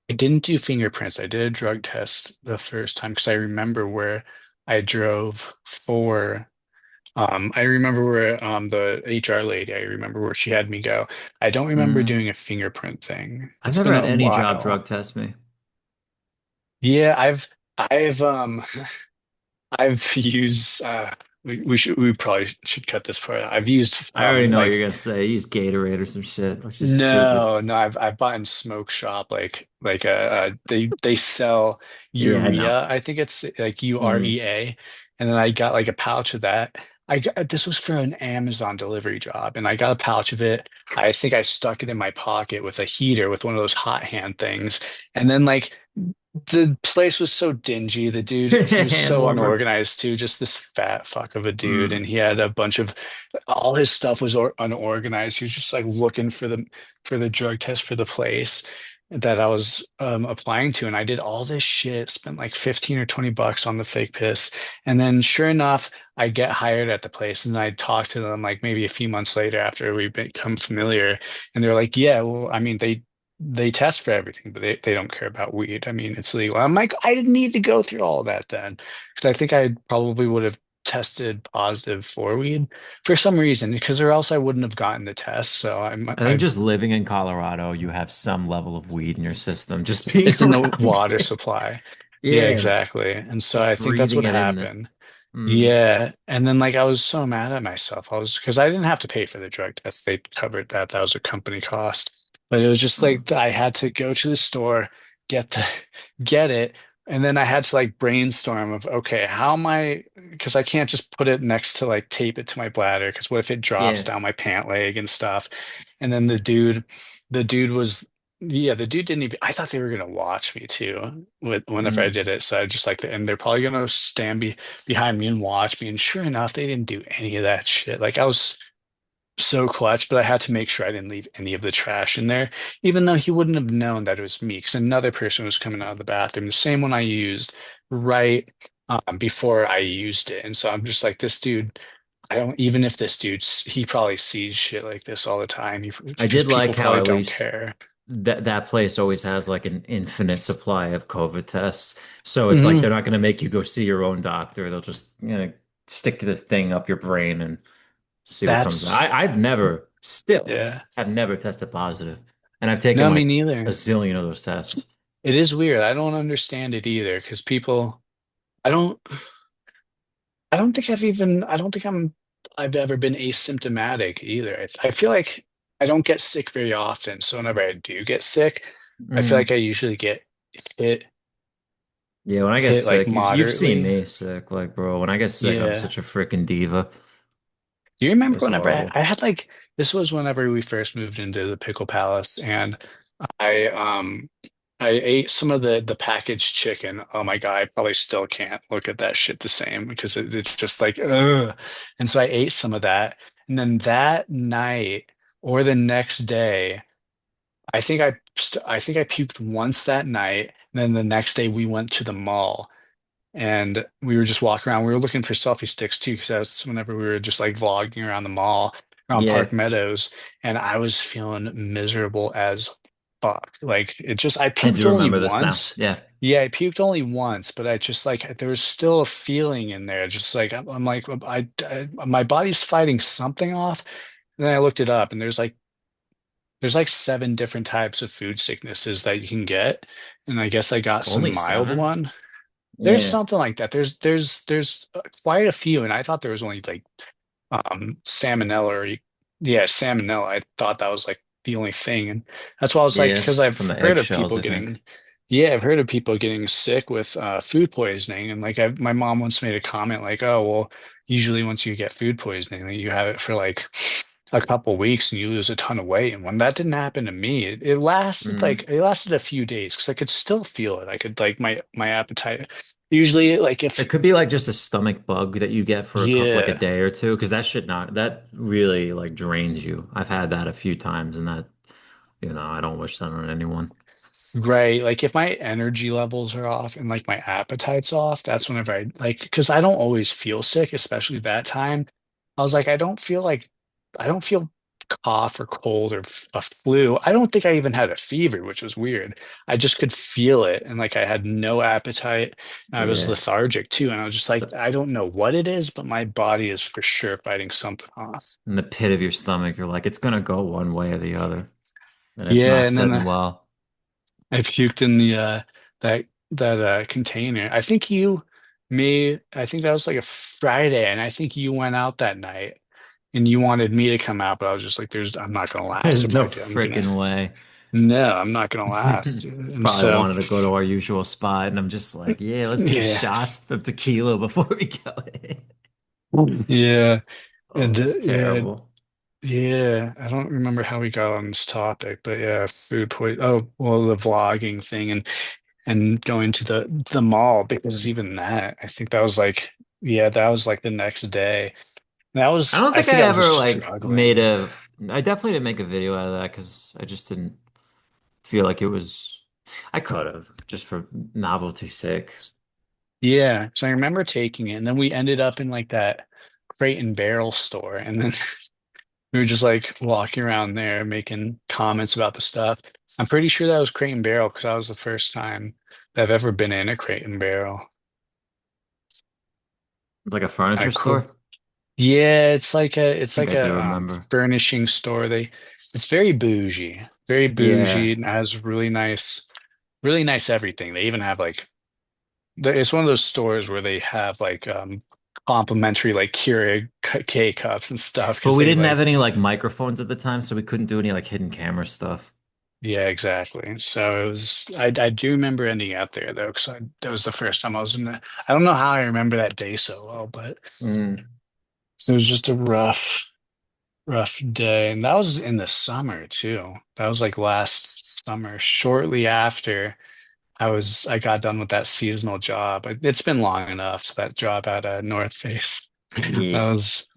I didn't do fingerprints. I did a drug test the first time because I remember where I drove for. I remember where the HR lady. I remember where she had me go. I don't remember Mm. doing a fingerprint thing. I've It's never been had a any job while. drug test me. Yeah, I've I've used. We probably should cut this part out. I've used I already know what you're like gonna say. Use Gatorade or some shit, which is stupid. no, I've bought in smoke shop like they sell Yeah, no. urea. I think it's like Mm. UREA, and then I got like a pouch of that. This was for an Amazon delivery job, and I got a pouch of it. I think I stuck it in my pocket with a heater with one of those hot hand things, and then like the place was so dingy. The dude, he was Hand so warmer. unorganized too, just this fat fuck of a dude, Mm. and he had a bunch of all his stuff was unorganized. He was just like looking for the drug test for the place that I was applying to, and I did all this shit, spent like 15 or 20 bucks on the fake piss, and then sure enough, I get hired at the place, and I talk to them like maybe a few months later after we become familiar, and they're like, "Yeah, well, I mean, they test for everything, but they don't care about weed. I mean, it's legal." I'm like, I didn't need to go through all that then, because I think I probably would have tested positive for weed for some reason, because or else I wouldn't have gotten the test. So I think just living in Colorado, you have some level of weed in your system, just being it's in the around water it. supply. Yeah, Yeah, exactly. And so just I think that's breathing what it in there. happened. Mm, Yeah. And then like I was so mad at myself. I was because I didn't have to pay for the drug test. They covered that. That was a company cost. But it was just mm. like I had to go to the store, get the get it, and then I had to like brainstorm of okay, how am I because I can't just put it next to like tape it to my bladder because what if it drops Yeah. down my pant leg and stuff? And then the dude was yeah, the dude didn't even. I thought they were gonna watch me too whenever I Mm. did it. So I just like, and they're probably gonna behind me and watch me. And sure enough, they didn't do any of that shit. Like I was so clutch, but I had to make sure I didn't leave any of the trash in there, even though he wouldn't have known that it was me, because another person was coming out of the bathroom, the same one I used right before I used it. And so I'm just like, this dude. I don't even if this dude's he probably sees shit like this all the time I because did people like how probably at don't least care. that place always has like an infinite supply of COVID tests. So it's like Hmm. they're not going to make you go see your own doctor. They'll just, stick the thing up your brain and see what comes out. That's I've never, still, yeah. have never tested positive. And I've taken No, me like a neither. zillion of those tests. It is weird. I don't understand it either because people I don't I don't think I've ever been asymptomatic either. I feel like I don't get sick very often. So whenever I do get sick, I feel Mm. like I usually get hit Yeah, when I get hit like sick, you've seen moderately. me sick, like bro. When I get sick, I'm Yeah. such a freaking diva. Do you remember It's whenever horrible. I had like this was whenever we first moved into the Pickle Palace and I I ate some of the packaged chicken. Oh my God, I probably still can't look at that shit the same because it's just like ugh. And so I ate some of that. And then that night or the next day, I think I puked once that night. And then the next day we went to the mall and we were just walking around. We were looking for selfie sticks too, because that's whenever we were just like vlogging around the mall, around Yeah, Park Meadows, and I was feeling miserable as fuck. Like it just, I I puked do only remember this now. once. Yeah. Yeah, I puked only once, but I just like there was still a feeling in there. Just like I'm like my body's fighting something off. And then I looked it up, and there's like seven different types of food sicknesses that you can get, and I guess I got some Only mild 7? one. There's Yeah. something like that. There's quite a few, and I thought there was only like salmonella or yeah, salmonella. I thought that was like the only thing, and that's why I was like, because Yes, I've from the heard of eggshells, people I think. getting, yeah, I've heard of people getting sick with food poisoning, and like my mom once made a comment like, oh well, usually once you get food poisoning, like, you have it for like a couple weeks and you lose a ton of weight. And when that didn't happen to me, it lasted Mm. like it lasted a few days because I could still feel it. I could like my appetite. Usually, like if It could be like just a stomach bug that you get for like a yeah. day or two, because that really like drains you. I've had that a few times, and I don't wish that on anyone. Right. Like if my energy levels are off and like my appetite's off, that's whenever I like because I don't always feel sick, especially that time. I was like, I don't feel cough or cold or a flu. I don't think I even had a fever, which was weird. I just could feel it and like I had no appetite. And I was Yeah. lethargic too. And I was just like, So I don't know what it is, but my body is for sure fighting something off. in the pit of your stomach, you're like, it's gonna go one way or the other, and it's Yeah, not and then sitting well. I puked in the that container. I think that was like a Friday, and I think you went out that night and you wanted me to come out, but I was just like, I'm not gonna last There's if no I'm gonna freaking way. no, I'm not gonna last, dude. And Probably so wanted to go to our usual spot, and I'm just like, yeah, let's do yeah. shots of tequila before we go in. Yeah. Oh, And it's yeah, terrible. yeah. I don't remember how we got on this topic, but yeah, food poison. Oh, well, the vlogging thing and going to the mall because even that, I think that was like, yeah, that was like the next day. I don't I think think I I was ever just like struggling. I definitely didn't make a video out of that because I just didn't feel like it was, I could have just for novelty's sake. Yeah. So I remember taking it, and then we ended up in like that Crate and Barrel store, and then we were just like walking around there making comments about the stuff. I'm pretty sure that was Crate and Barrel because that was the first time that I've ever been in a Crate and Barrel. Like a furniture I cool. store. Yeah, I it's think like I do a remember. furnishing store. It's very bougie Yeah. and has really nice everything. They even have like it's one of those stores where they have like complimentary like Keurig K cups and stuff But because we they didn't have like any like microphones at the time, so we couldn't do any like hidden camera stuff. yeah, exactly. So it was I do remember ending up there though because I that was the first time I was in the I don't know how I remember that day so well, but Mm. it was just a rough day. And that was in the summer too. That was like last summer, shortly after I got done with that seasonal job. It's been long enough. So that job at North Face. Yeah. That was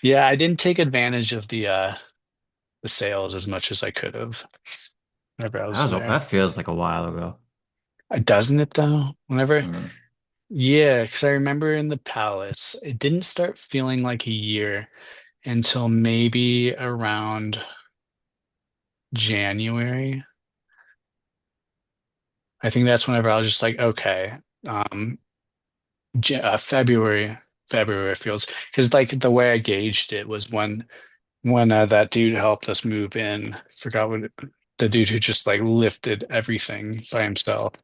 yeah, I didn't take advantage of the sales as much as I could have whenever I was That there. feels like a while ago. Doesn't it though? Whenever Mm. yeah, because I remember in the Palace, it didn't start feeling like a year until maybe around January. I think that's whenever I was just like, okay, um, February feels because like the way I gauged it was when that dude helped us move in. Forgot what the dude who just like lifted everything by himself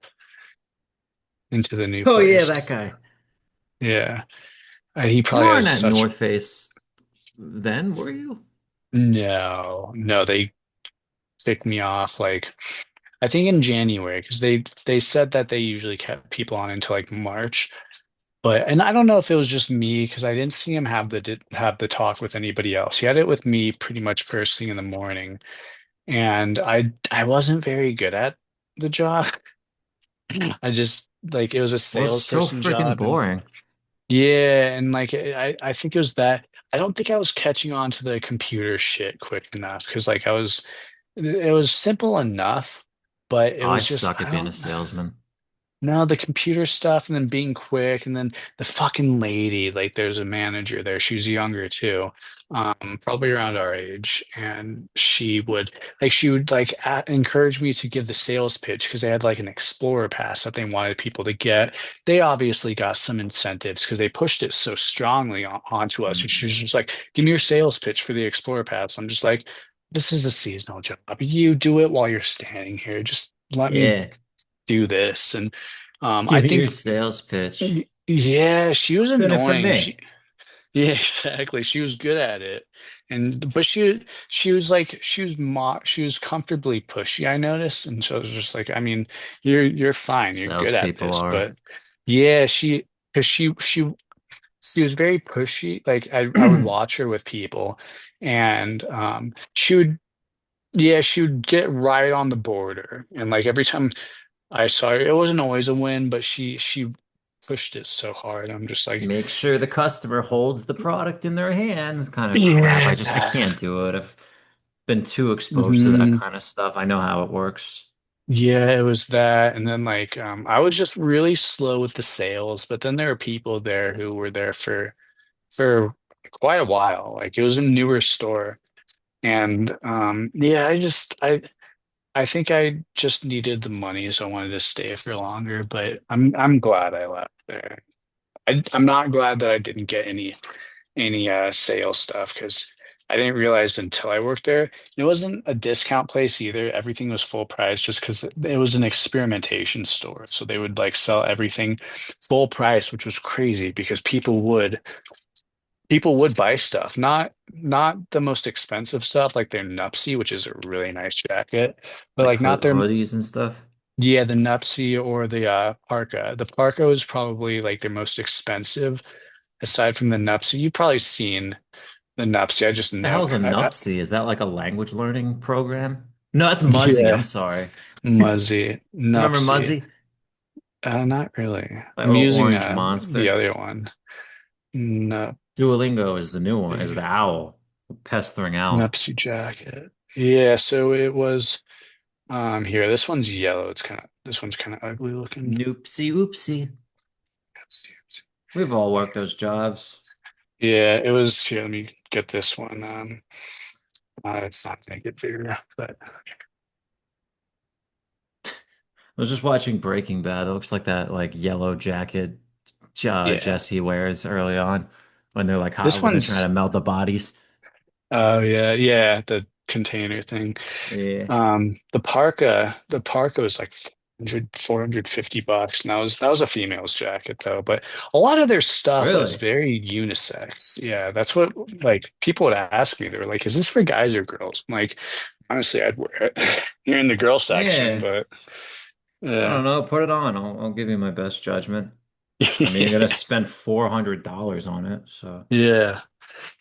into the new Oh yeah, that place. guy. Yeah, he You probably weren't has at such North Face then, were you? no, they ticked me off like I think in January because they said that they usually kept people on until like March. But and I don't know if it was just me because I didn't see him have the talk with anybody else. He had it with me pretty much first thing in the morning, and I wasn't very good at the job. I just like it was a Well, it's so salesperson freaking job, and boring. yeah, and like I think it was that I don't think I was catching on to the computer shit quick enough because like it was simple enough, but it Oh, I was just suck at I being a don't. salesman. No, the computer stuff and then being quick and then the fucking lady, like there's a manager there. She was younger too, probably around our age. And she would like encourage me to give the sales pitch because they had like an Explorer pass that they wanted people to get. They obviously got some incentives because they pushed it so strongly onto us. And she Mm. was just like, give me your sales pitch for the Explorer pass. I'm just like, this is a seasonal job. You do it while you're standing here. Just let me Yeah. do this. And I Give me your think, sales pitch. yeah, she was Doing it for annoying. me. Yeah, exactly. She was good at it. And, but she was like, she was comfortably pushy, I noticed. And so I was just like, I mean, you're fine. You're good at Salespeople this. are. But yeah, because she was very pushy. Like I would watch her with people and, she would get right on the border. And like every time I saw her. It wasn't always a win, but she pushed it so hard. I'm just like, Make sure the customer holds the product in their hands kind of crap. I yeah. can't do it. I've been too exposed to that hmm kind of stuff. I know how it works. Yeah, it was that. And then like I was just really slow with the sales, but then there were people there who were there for quite a while. Like it was a newer store. And yeah, I think I just needed the money, so I wanted to stay for longer, but I'm glad I left there. I'm not glad that I didn't get any sales stuff because I didn't realize until I worked there. It wasn't a discount place either. Everything was full price just because it was an experimentation store. So they would like sell everything full price, which was crazy because people would buy stuff, not the most expensive stuff like their Nupsy, which is a really nice jacket, but Like like not their hoodies and stuff. yeah, the Nupsy or the parka. The parka was probably like their most expensive aside from the Nupsy. You've probably seen the Nupsy. I just The know. hell's a Nupsy? Is that like a language learning program? No, that's Muzzy. I'm Yeah, sorry. Muzzy, Remember Nupsy. Muzzy? Not really. That I'm little using orange the monster. other one. Nup Duolingo is the new one, is the owl. Pestering owl. Nupsy jacket. Yeah, so it was here. This one's yellow. This one's kind of ugly looking. Noopsie oopsie. Nupsy. We've all worked those jobs. Yeah, it was here. Let me get this one. It's not gonna get bigger, but I was just watching Breaking Bad. It looks like that like yellow jacket yeah. Jesse wears early on when they're like hot, This when they're trying to one's melt the bodies. oh yeah, the container thing. Yeah. The parka was like $40. $450. And that was a female's jacket though. But a lot of their stuff was Really? very unisex. Yeah, that's what like people would ask me. They were like, "Is this for guys or girls?" I'm like, honestly, I'd wear it. You're in the girl section, Yeah. but I yeah. don't know. Put it on. I'll give you my best judgment. I mean, you're gonna spend $400 on it, so Yeah.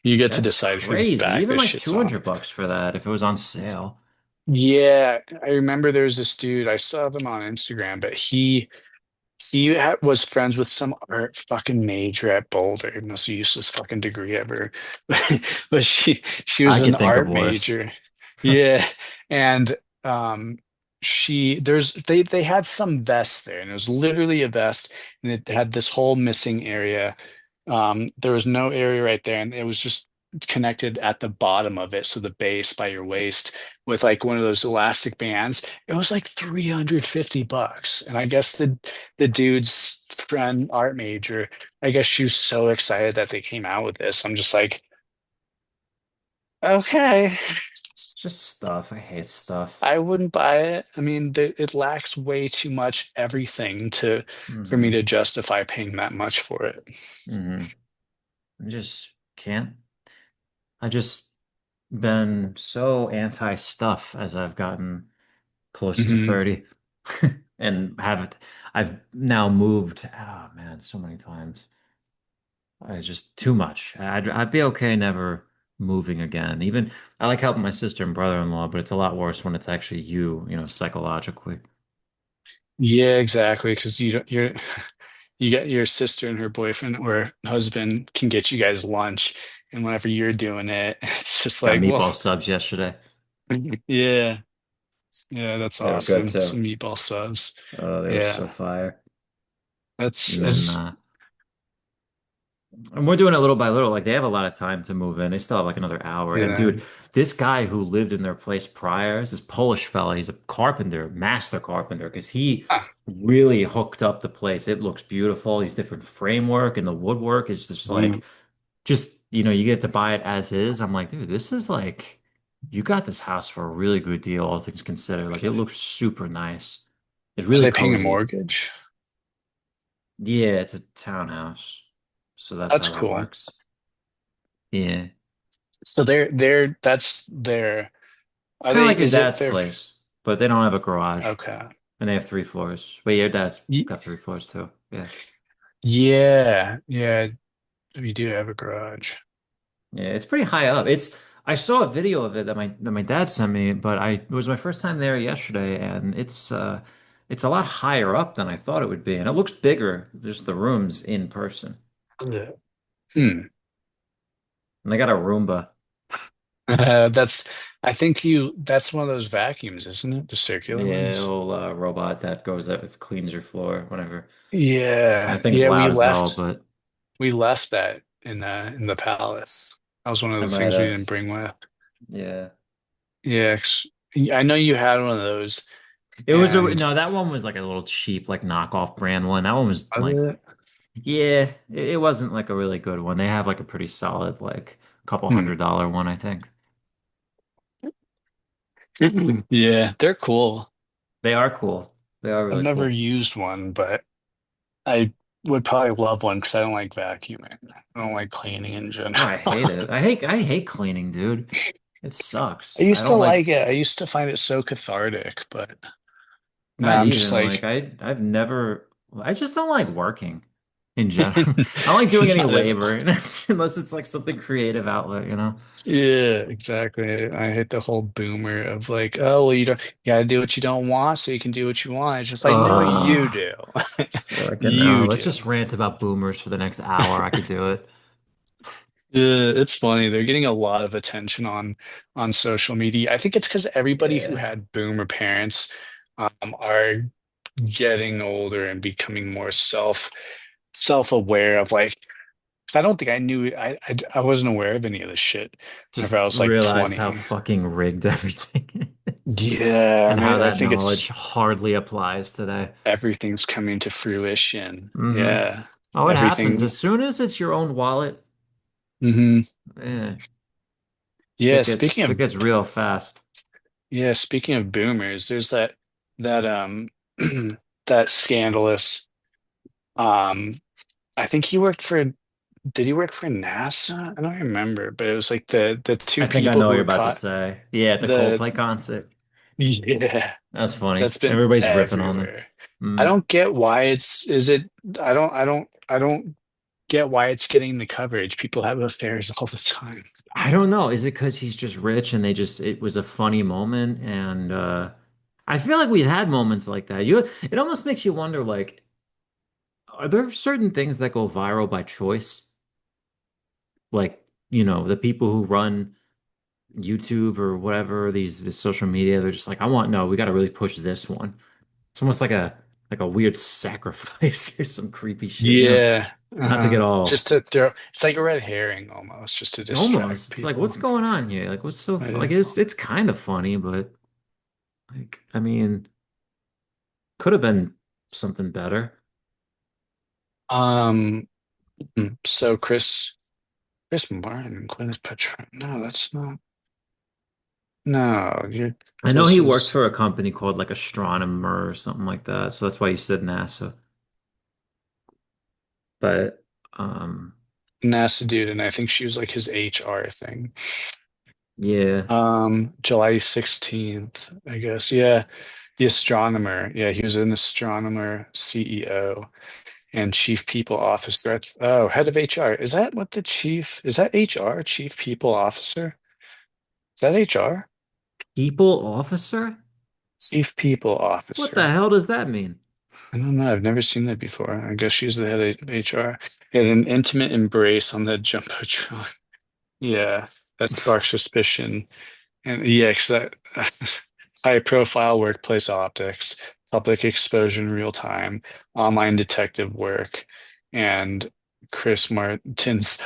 You get to that's decide whose crazy. back Even this like shit's on. $200 for that if it was on sale. Yeah, I remember there's this dude, I still have him on Instagram, but was friends with some art fucking major at Boulder, most useless fucking degree ever. But she was I an could think of art worse. major. Yeah. And um they had some vest there, and it was literally a vest, and it had this whole missing area. There was no area right there, and it was just connected at the bottom of it, so the base by your waist with like one of those elastic bands. It was like $350. And I guess the dude's friend art major, I guess she was so excited that they came out with this. I'm just like, okay, It's just stuff. I hate stuff. I wouldn't buy it. I mean, it lacks way too much everything to for me Hmm to justify paying that much for it. hmm I just can't. I just been so anti-stuff as I've gotten close to Hmm. 30 and have I've now moved, oh man, so many times. I just too much. I'd be okay never moving again. Even I like helping my sister and brother-in-law, but it's a lot worse when it's actually you, psychologically. Yeah, exactly. Because you get your sister and her boyfriend or husband can get you guys lunch, and whenever you're doing it, it's just Got like, well, meatball subs yesterday. yeah, yeah, that's They were good awesome. too. Some meatball subs. Oh, they were so Yeah, fire. that's And then as and we're doing it little by little. Like they have a lot of time to move in. They still have like another hour. And yeah. dude, this guy who lived in their place prior is this Polish fella. He's a carpenter, master carpenter, because he Ah, really hooked up the place. It looks beautiful. These different framework and the woodwork is just mm, like you get to buy it as is. I'm like, dude, this is like you got this house for a really good deal, all things considered. Like it looks super nice. It's are really they paying a cozy. mortgage? Yeah, it's a townhouse. So that's That's how that cool. works. Yeah. So they're that's their It's are kind of they like your is it dad's their place, but they don't have a garage okay. and they have 3 floors. But your dad's Ye- got 3 floors too. Yeah. Yeah, yeah, we do have a garage. Yeah, it's pretty high up. I saw a video of it that my dad sent me, but it was my first time there yesterday and it's a lot higher up than I thought it would be. And it looks bigger, just the rooms in person. Yeah. Hmm. And they got a Roomba. That's I think that's one of those vacuums, isn't it? The circular Yeah, ones. little robot that goes up, cleans your floor, whatever. Yeah, That thing's yeah, loud as hell, but we left that in the palace. That was one of I the might things we have. didn't bring with. Yeah. Yeah, I know you had one of those, It was and no, that one was like a little cheap, like knockoff brand one. That one was was like, it? yeah, it wasn't like a really good one. They have like a pretty solid, like couple Hmm. $100 one, I think. Yeah, they're cool. They are cool. They are I've really never cool. used one, but I would probably love one because I don't like vacuuming. I don't like cleaning in Oh, general. I hate it. I hate cleaning, dude. It I sucks. I used to don't like like it. I used to find it so cathartic, but now not I'm just even like like, I've never I just don't like working in general. I don't like doing any not at all. labor unless it's like something creative outlet. Yeah, exactly. I hate the whole boomer of like, oh, well, you gotta do what you don't want so you can do what you want. It's just like, no, you Ugh. do. Fucking no. You Let's do. just rant about boomers for the next hour. I could do it. Yeah, it's funny. They're getting a lot of attention on social media. I think it's because everybody who Yeah. had boomer parents are getting older and becoming more self-aware of like 'cause I don't think I knew I wasn't aware of any of this shit whenever I Just was like realized how 20. fucking rigged everything is Yeah, and and how I that think knowledge it's hardly applies today. everything's coming to fruition. Hmm Yeah. Oh, it happens. Everything. As soon as it's your own wallet, Hmm. eh, Yeah, shit gets shit gets real fast. speaking of boomers, there's that. that scandalous. Um, I think he worked for. Did he work for NASA? I don't remember, but it was like the I two think I people know what who you're were about to caught. say. Yeah, at the The Coldplay concert. Yeah, That's funny. that's been Everybody's ripping on them. everywhere. I Mm. don't get why it's. Is it? I don't get why it's getting the coverage. People have affairs all the time. I don't know. Is it because he's just rich and it was a funny moment? And I feel like we've had moments like that. It almost makes you wonder, like, are there certain things that go viral by choice? Like, the people who run YouTube or whatever, these social media, they're just like, no, we got to really push this one. It's almost like a weird sacrifice or some creepy shit, Yeah, not to get just all to throw. It's like a red herring almost, just to distract almost. It's like, people. what's going on here? Like, what's so I like it's kind of funny, but like, I mean, could have been something better. Um. So Chris Martin and Gwyneth Paltrow. No, that's not. No, you're. I know This he worked is for a company called like Astronomer or something like that, so that's why you said NASA. But um, NASA dude, and I think she was like his HR thing. yeah, July 16th, I guess. Yeah, the astronomer. Yeah, he was an astronomer CEO and chief people officer. Oh, head of HR. Is that what the chief? Is that HR? Chief people officer? Is that HR? people officer. Chief people What the officer. hell does that mean? I don't know. I've never seen that before. I guess she's the head of HR. Had an intimate embrace on the jumbotron. Yeah, that sparks suspicion. And EX that high profile workplace optics, public exposure in real time, online detective work, and Chris Martin's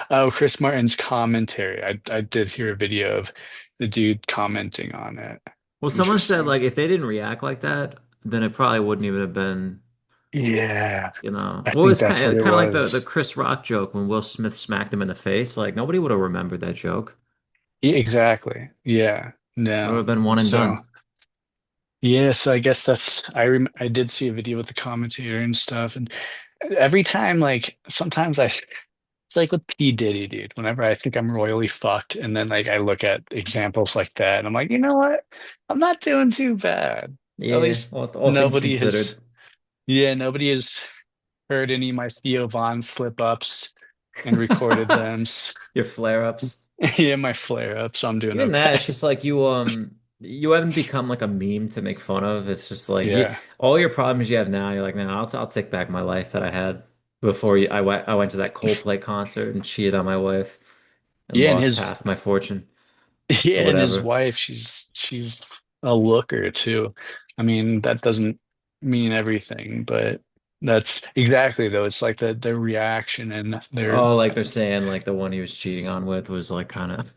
commentary. I did hear a video of the dude commenting on it. Well, someone said Interesting. like if they didn't react like that, then it probably wouldn't even have been, Yeah, I Well, think it's that's what it kind of like the was. Chris Rock joke when Will Smith smacked him in the face. Like nobody would have remembered that joke. Yeah, exactly. Yeah. It would No. have been one and So done. yeah, so I guess I did see a video with the commentator and stuff, and every time, like, sometimes it's like with P. Diddy, dude. Whenever I think I'm royally fucked, and then like I look at examples like that, and I'm like, you know what? I'm not doing too bad. At Yeah, least all things nobody has, considered. yeah, nobody has heard any of my Theo Von slip ups and recorded them. Your flare-ups. Yeah, my flare ups, so I'm doing Even that, it's okay. just like you haven't become like a meme to make fun of. It's just like Yeah, all your problems you have now, you're like, no, I'll take back my life that I had before I went to that Coldplay concert and cheated on my wife and yeah, and lost his half my fortune or yeah, and his whatever. wife, she's a looker too. I mean, that doesn't mean everything, but that's exactly though. It's like the reaction and their Oh, like they're saying like the one he was cheating on with was like kind of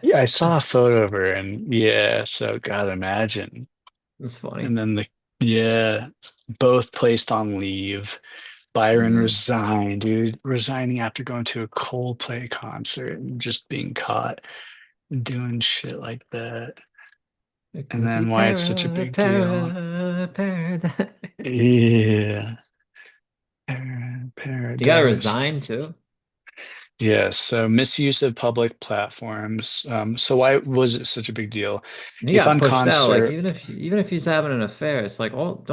yeah, I saw a photo of her and yeah, so God imagine. it's funny. And then yeah, both placed on leave. Byron Mm. resigned, dude, resigning after going to a Coldplay concert and just being caught doing shit like that. It And could be then why it's such a big deal. paradise. Yeah, You gotta paradise. resign too. Yeah, so misuse of public platforms. So why was it such a big deal? He A got fun pushed out. Like concert, even if he's having an affair, it's like all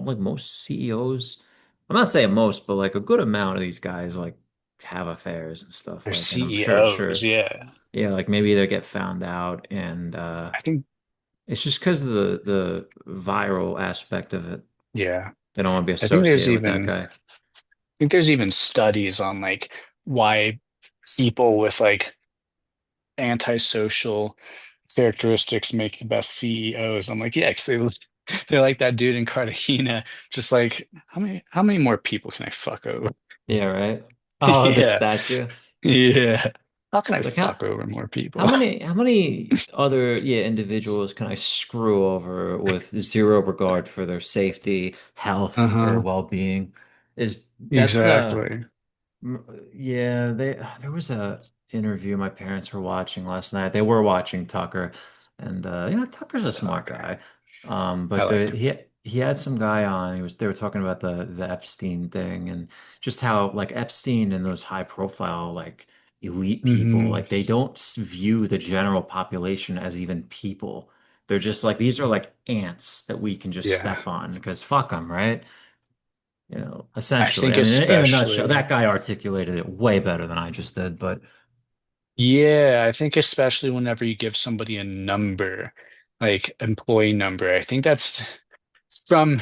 like most CEOs. I'm not saying most, but like a good amount of these guys like have affairs and stuff. their Like, and CEOs, yeah. yeah, like maybe they get found out, and I think, it's just because of the viral aspect of it. yeah. They don't want to be I think associated with that guy. there's even studies on like why people with like antisocial characteristics make the best CEOs. I'm like, yeah, 'cause they're like that dude in Cartagena, just like how many more people can I fuck over? Yeah, right. Oh, the Yeah. statue. Yeah. How can I It's like fuck over more how people? many other individuals can I screw over with zero regard for their safety, health, or Uh-huh. well-being? Is that's Exactly. yeah, there was a interview my parents were watching last night. They were watching Tucker, and Tucker's a smart Tucker. guy. I But like him. he had some guy on. They were talking about the Epstein thing and just how like Epstein and those high profile like elite people, Hmm. like they don't view the general population as even people. They're just like these are like ants that we can just Yeah. step on because fuck them, right? You know, I essentially. think I mean, in a nutshell, especially, that guy articulated it way better than I just did, but yeah, I think especially whenever you give somebody a number, like employee number, I think that's from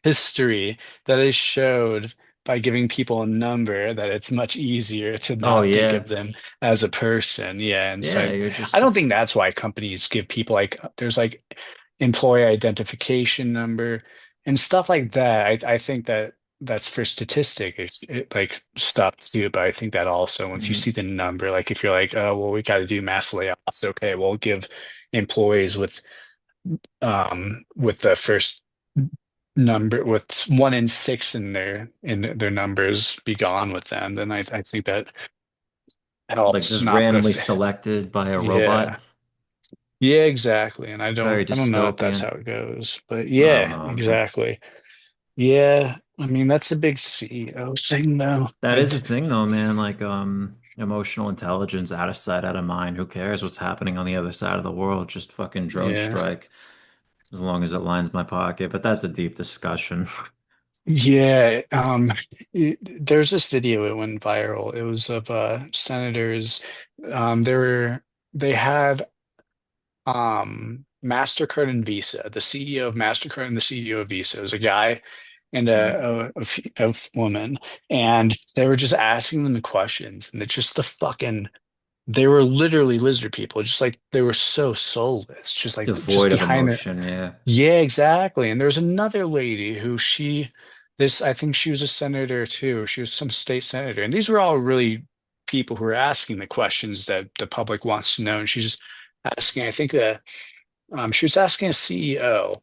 history that is showed by giving people a number that it's much easier to oh not think yeah. of them as a person. Yeah. And Yeah, so you're I just a don't think that's why companies give people like there's like employee identification number and stuff like that. I think that that's for statistics, like stuff too. But I think that also once you mm, see the number, like if you're like, oh well, we got to do mass layoffs, okay, we'll give employees with the first number with 1 in 6 in their numbers be gone with them, then I think that like helps just not randomly with selected by a robot. yeah. Yeah, exactly. And Very I don't know if that's how dystopian. it goes, but I don't yeah, know, man. exactly. Yeah, I mean that's a big CEO thing though. That is the thing though, man. Like, emotional intelligence out of sight, out of mind. Who cares what's happening on the other side of the world? Just fucking drone Yeah. strike as long as it lines my pocket. But that's a deep discussion. Yeah, there's this video, it went viral. It was of senators. They were they had MasterCard and Visa, the CEO of MasterCard and the CEO of Visa. It was a guy and Mm. a woman, and they were just asking them the questions, and it's just the fucking they were literally lizard people, just like they were so soulless, just Devoid of behind their emotion, yeah. yeah, exactly. And there's another lady who I think she was a senator too. She was some state senator. And these were all really people who were asking the questions that the public wants to know. And she's asking, I think that she was asking a CEO.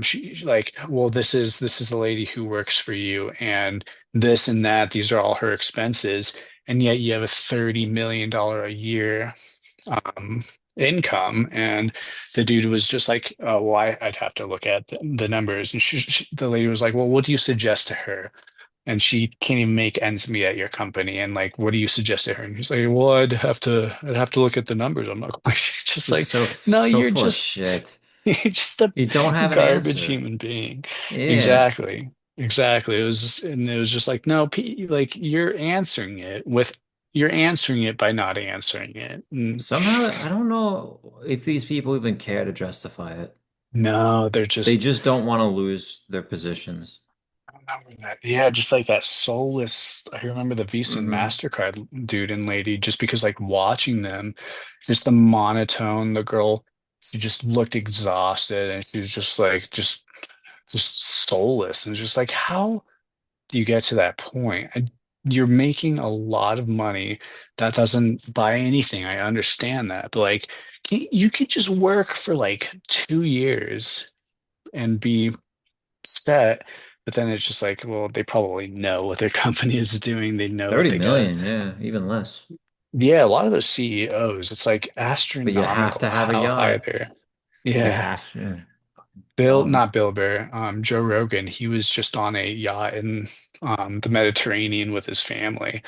She like, well, this is a lady who works for you, and this and that. These are all her expenses, and yet you have a $30 million a year um, income. And the dude was just like, oh, well, I'd have to look at the numbers. And the lady was like, well, what do you suggest to her? And she can't even make ends meet at your company. And like, what do you suggest to her? And he's like, well, I'd have to look at the numbers. I'm not it's just Just like, so no, so full of shit. you're just a You don't have an garbage answer. human being. Yeah. Exactly. Exactly. And it was just like, no, like you're answering it by not answering it. And Somehow, I don't know if these people even care to justify it. no, they're They just just don't want to lose their positions. I remember that. Yeah, just like that soulless. I remember the Visa and Hmm. MasterCard dude and lady, just because like watching them, just the monotone, the girl, she just looked exhausted and she was just like just soulless. And it's just like, how do you get to that point? You're making a lot of money that doesn't buy anything. I understand that, but like, you could just work for like 2 years and be set. But then it's just like, well, they probably know what their company is doing. They know what 30 they got. million, yeah, even less. Yeah, a lot of those CEOs, it's like But you have astronomical to have a how high yacht. they're. You Yeah. have to. Not Um, Bill Burr, Joe Rogan, he was just on a yacht in the Mediterranean with his family,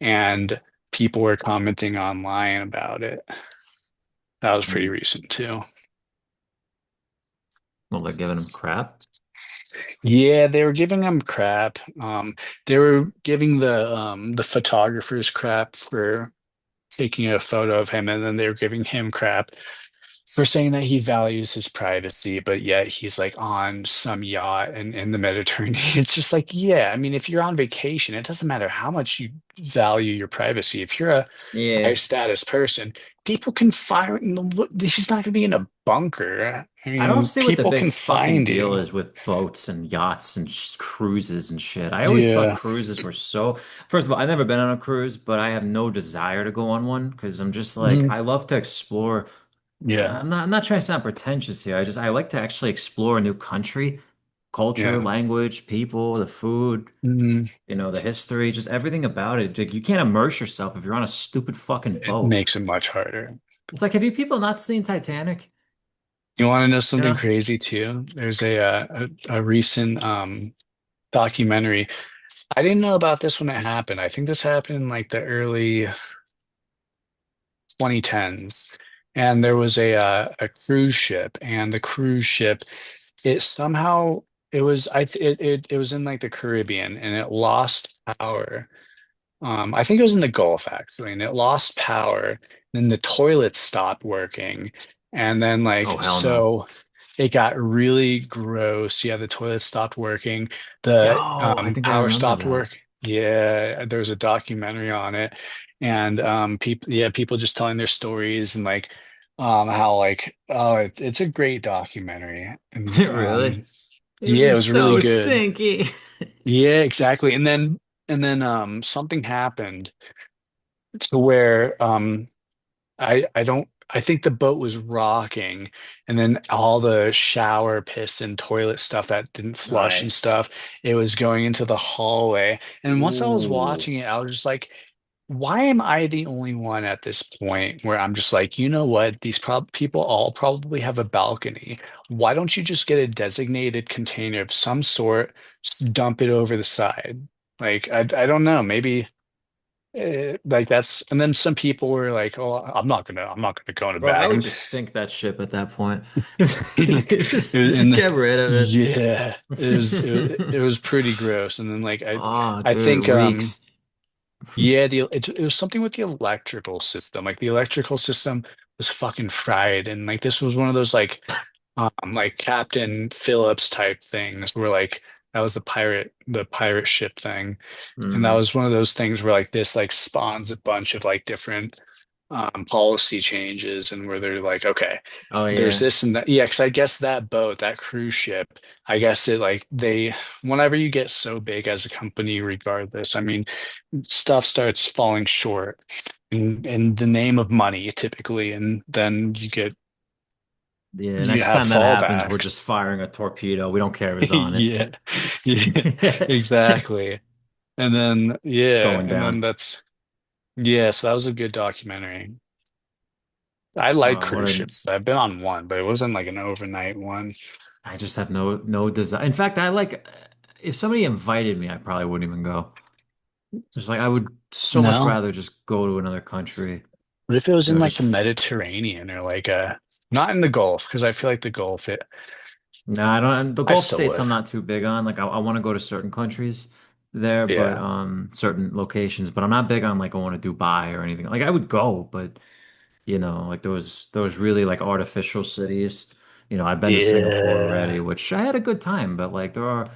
and people were commenting online about it. That was pretty mm, recent too. well, they're giving him crap. Yeah, they were giving him crap. They were giving the photographers crap for taking a photo of him, and then they were giving him crap for saying that he values his privacy, but yet he's like on some yacht in the Mediterranean. It's just like, yeah, I mean, if you're on vacation, it doesn't matter how much you value your privacy. If you're a high Yeah. status person, people can fire. He's not going to be in a bunker. I I don't mean, see what the people big can fucking find deal you. is with boats and yachts and cruises and shit. I always thought Yeah. cruises were so. First of all, I've never been on a cruise, but I have no desire to go on one because I'm just like, Mhm. I love to explore. Yeah. I'm not trying to sound pretentious here. I like to actually explore a new country, culture, Yeah. language, people, the food, Mhm. the history, just everything about it. Like, you can't immerse yourself if you're on a stupid fucking It boat. makes it much harder. It's like, have you people not seen Titanic? You want to know You something know? crazy too? There's a recent documentary. I didn't know about this when it happened. I think this happened in like the early 2010s. And there was a cruise ship, and the cruise ship, it somehow it was it was in like the Caribbean, and it lost power. I think it was in the Gulf actually, and it lost power. Then the toilets stopped working, and then Oh like hell no. so it got really gross. Yeah, the toilets stopped working. The Yo, I think I power remember stopped that. work. Yeah, there was a documentary on it, and people, yeah, people just telling their stories and like how like oh, it's a great documentary, and Really? It yeah, it was was really so good. stinky. Yeah, exactly. And then something happened to where I don't I think the boat was rocking, and then all the shower piss and toilet stuff that didn't flush and Nice. stuff, it was going into the hallway. And once I was Ooh. watching it, I was just like, why am I the only one at this point where I'm just like, you know what? These prob people all probably have a balcony. Why don't you just get a designated container of some sort, just dump it over the side? Like I don't know, maybe like that's, and then some people were like, "Oh, I'm not gonna go in a Bro, I bag." would And just sink that ship at that point. it Just was in get rid of yeah, it it. was pretty gross. And then like Oh, I dude, it think reeks. yeah, it was something with the electrical system. Like the electrical system was fucking fried, and like this was one of those like Captain Phillips type things where like that was the pirate ship thing. And that Mm. was one of those things where like this like spawns a bunch of like different policy changes, and where they're like, okay, Oh there's yeah. this and that. Yeah, because I guess that boat, that cruise ship, I guess it like they, whenever you get so big as a company, regardless, I mean, stuff starts falling short in the name of money typically, and then Yeah, you next have time that happens, we're just fallbacks. firing a torpedo. We don't care who's on Yeah, it. yeah, exactly. And then It's yeah, going and then down. that's yeah, so that was a good documentary. I like Oh, what cruise a ships. I've been on one, but it wasn't like an overnight one. I just have no desire. In fact, I like if somebody invited me, I probably wouldn't even go. Just like I would so much No. rather just go to another country, What if it was you in know, like just the Mediterranean or like not in the Gulf, because I feel like the Gulf no, I don't. The I Gulf still states would. I'm not too big on. Like I want to go to certain countries there, but Yeah. certain locations. But I'm not big on like going to Dubai or anything. Like I would go, but you know, like those really like artificial cities. You know, I've been to Singapore Yeah. already, which I had a good time. But like there are,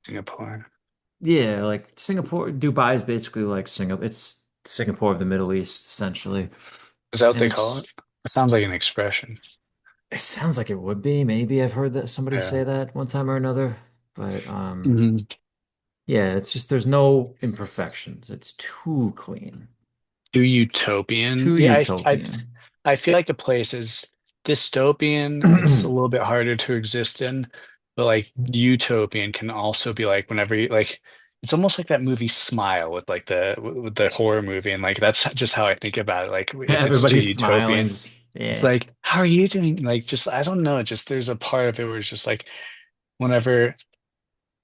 Singapore. yeah, like Singapore, Dubai is basically like Singapore. It's Singapore of the Middle East, essentially, Is that what and they call it? It sounds like an expression. it sounds like it would be. Maybe I've heard that somebody Yeah. say that one time or another, but Mhm. yeah, it's just there's no imperfections. It's too clean, Too utopian. too Yeah, utopian. I feel like a place is dystopian. It's a little bit harder to exist in, but like utopian can also be like whenever you like. It's almost like that movie Smile with the horror movie, and like that's just how I think about it. Like if it's too Everybody's smiling, utopian, just it's yeah. like how are you doing? Like just I don't know. Just there's a part of it where it's just like whenever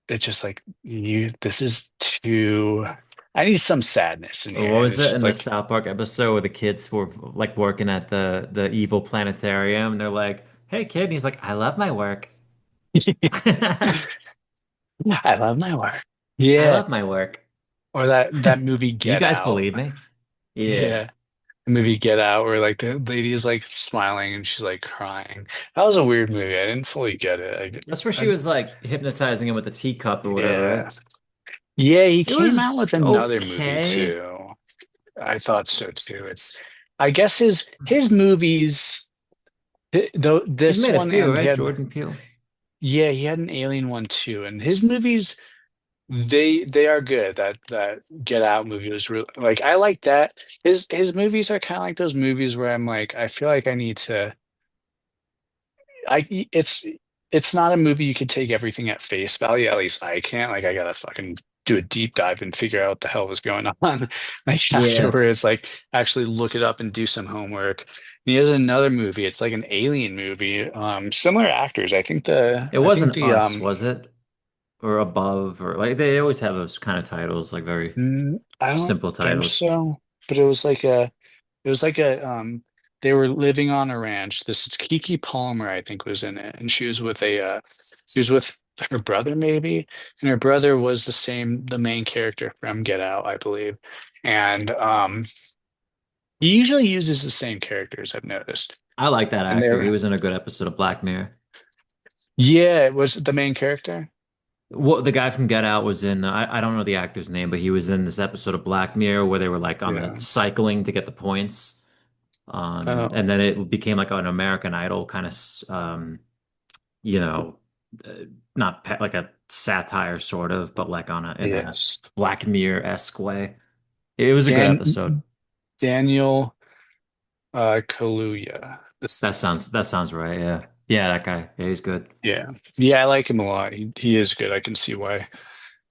it's just like you this is too. I need some sadness in Or here, what and was it's it just in the like. South Park episode where the kids were like working at the evil planetarium? And they're like, "Hey, kid," and he's like, "I love my work. I love my work. I Yeah. love my work." Or that movie Do you Get guys Out. believe me? Yeah. Yeah. The movie Get Out where like the lady is like smiling and she's like crying. That was a weird movie. I didn't fully get it. That's where she I was like hypnotizing him with a teacup or whatever, yeah. right? Yeah, he It came out was with another movie okay. too. I thought so too. It's I guess his movies though He's this made a one few, and right? Jordan Peele. he had an Alien one too. And his movies they are good. That Get Out movie was really like I like that. His movies are kind of like those movies where I'm like I feel like I need to I it's not a movie you could take everything at face value. At least I can't. Like I gotta fucking do a deep dive and figure out what the hell was going on. Like Yeah. afterwards, like actually look it up and do some homework. He has another movie. It's like an alien movie. Similar actors. It I think wasn't the Us, was it? Or Above, or like they always have those kind of titles, like very I don't simple think titles. so, but it was like a they were living on a ranch. This Kiki Palmer, I think, was in it, and she was with her brother maybe, and her brother was the main character from Get Out, I believe. And he usually uses the same characters, I've noticed. I like that And actor. He they're was in a good episode of Black Mirror. yeah, it was the main character. What the guy from Get Out was in, I don't know the actor's name, but he was in this episode of Black Mirror where they were like on the Yeah. cycling to get the points. Oh, And then it became like an American Idol kind of, you know, uh, not like a satire sort of, but like in a yes. Black Mirror-esque way. It was a good Dan episode. Daniel Kaluuya. This That sounds right. Yeah. Yeah, that guy. Yeah, he's good. Yeah. Yeah, I like him a lot. He is good. I can see why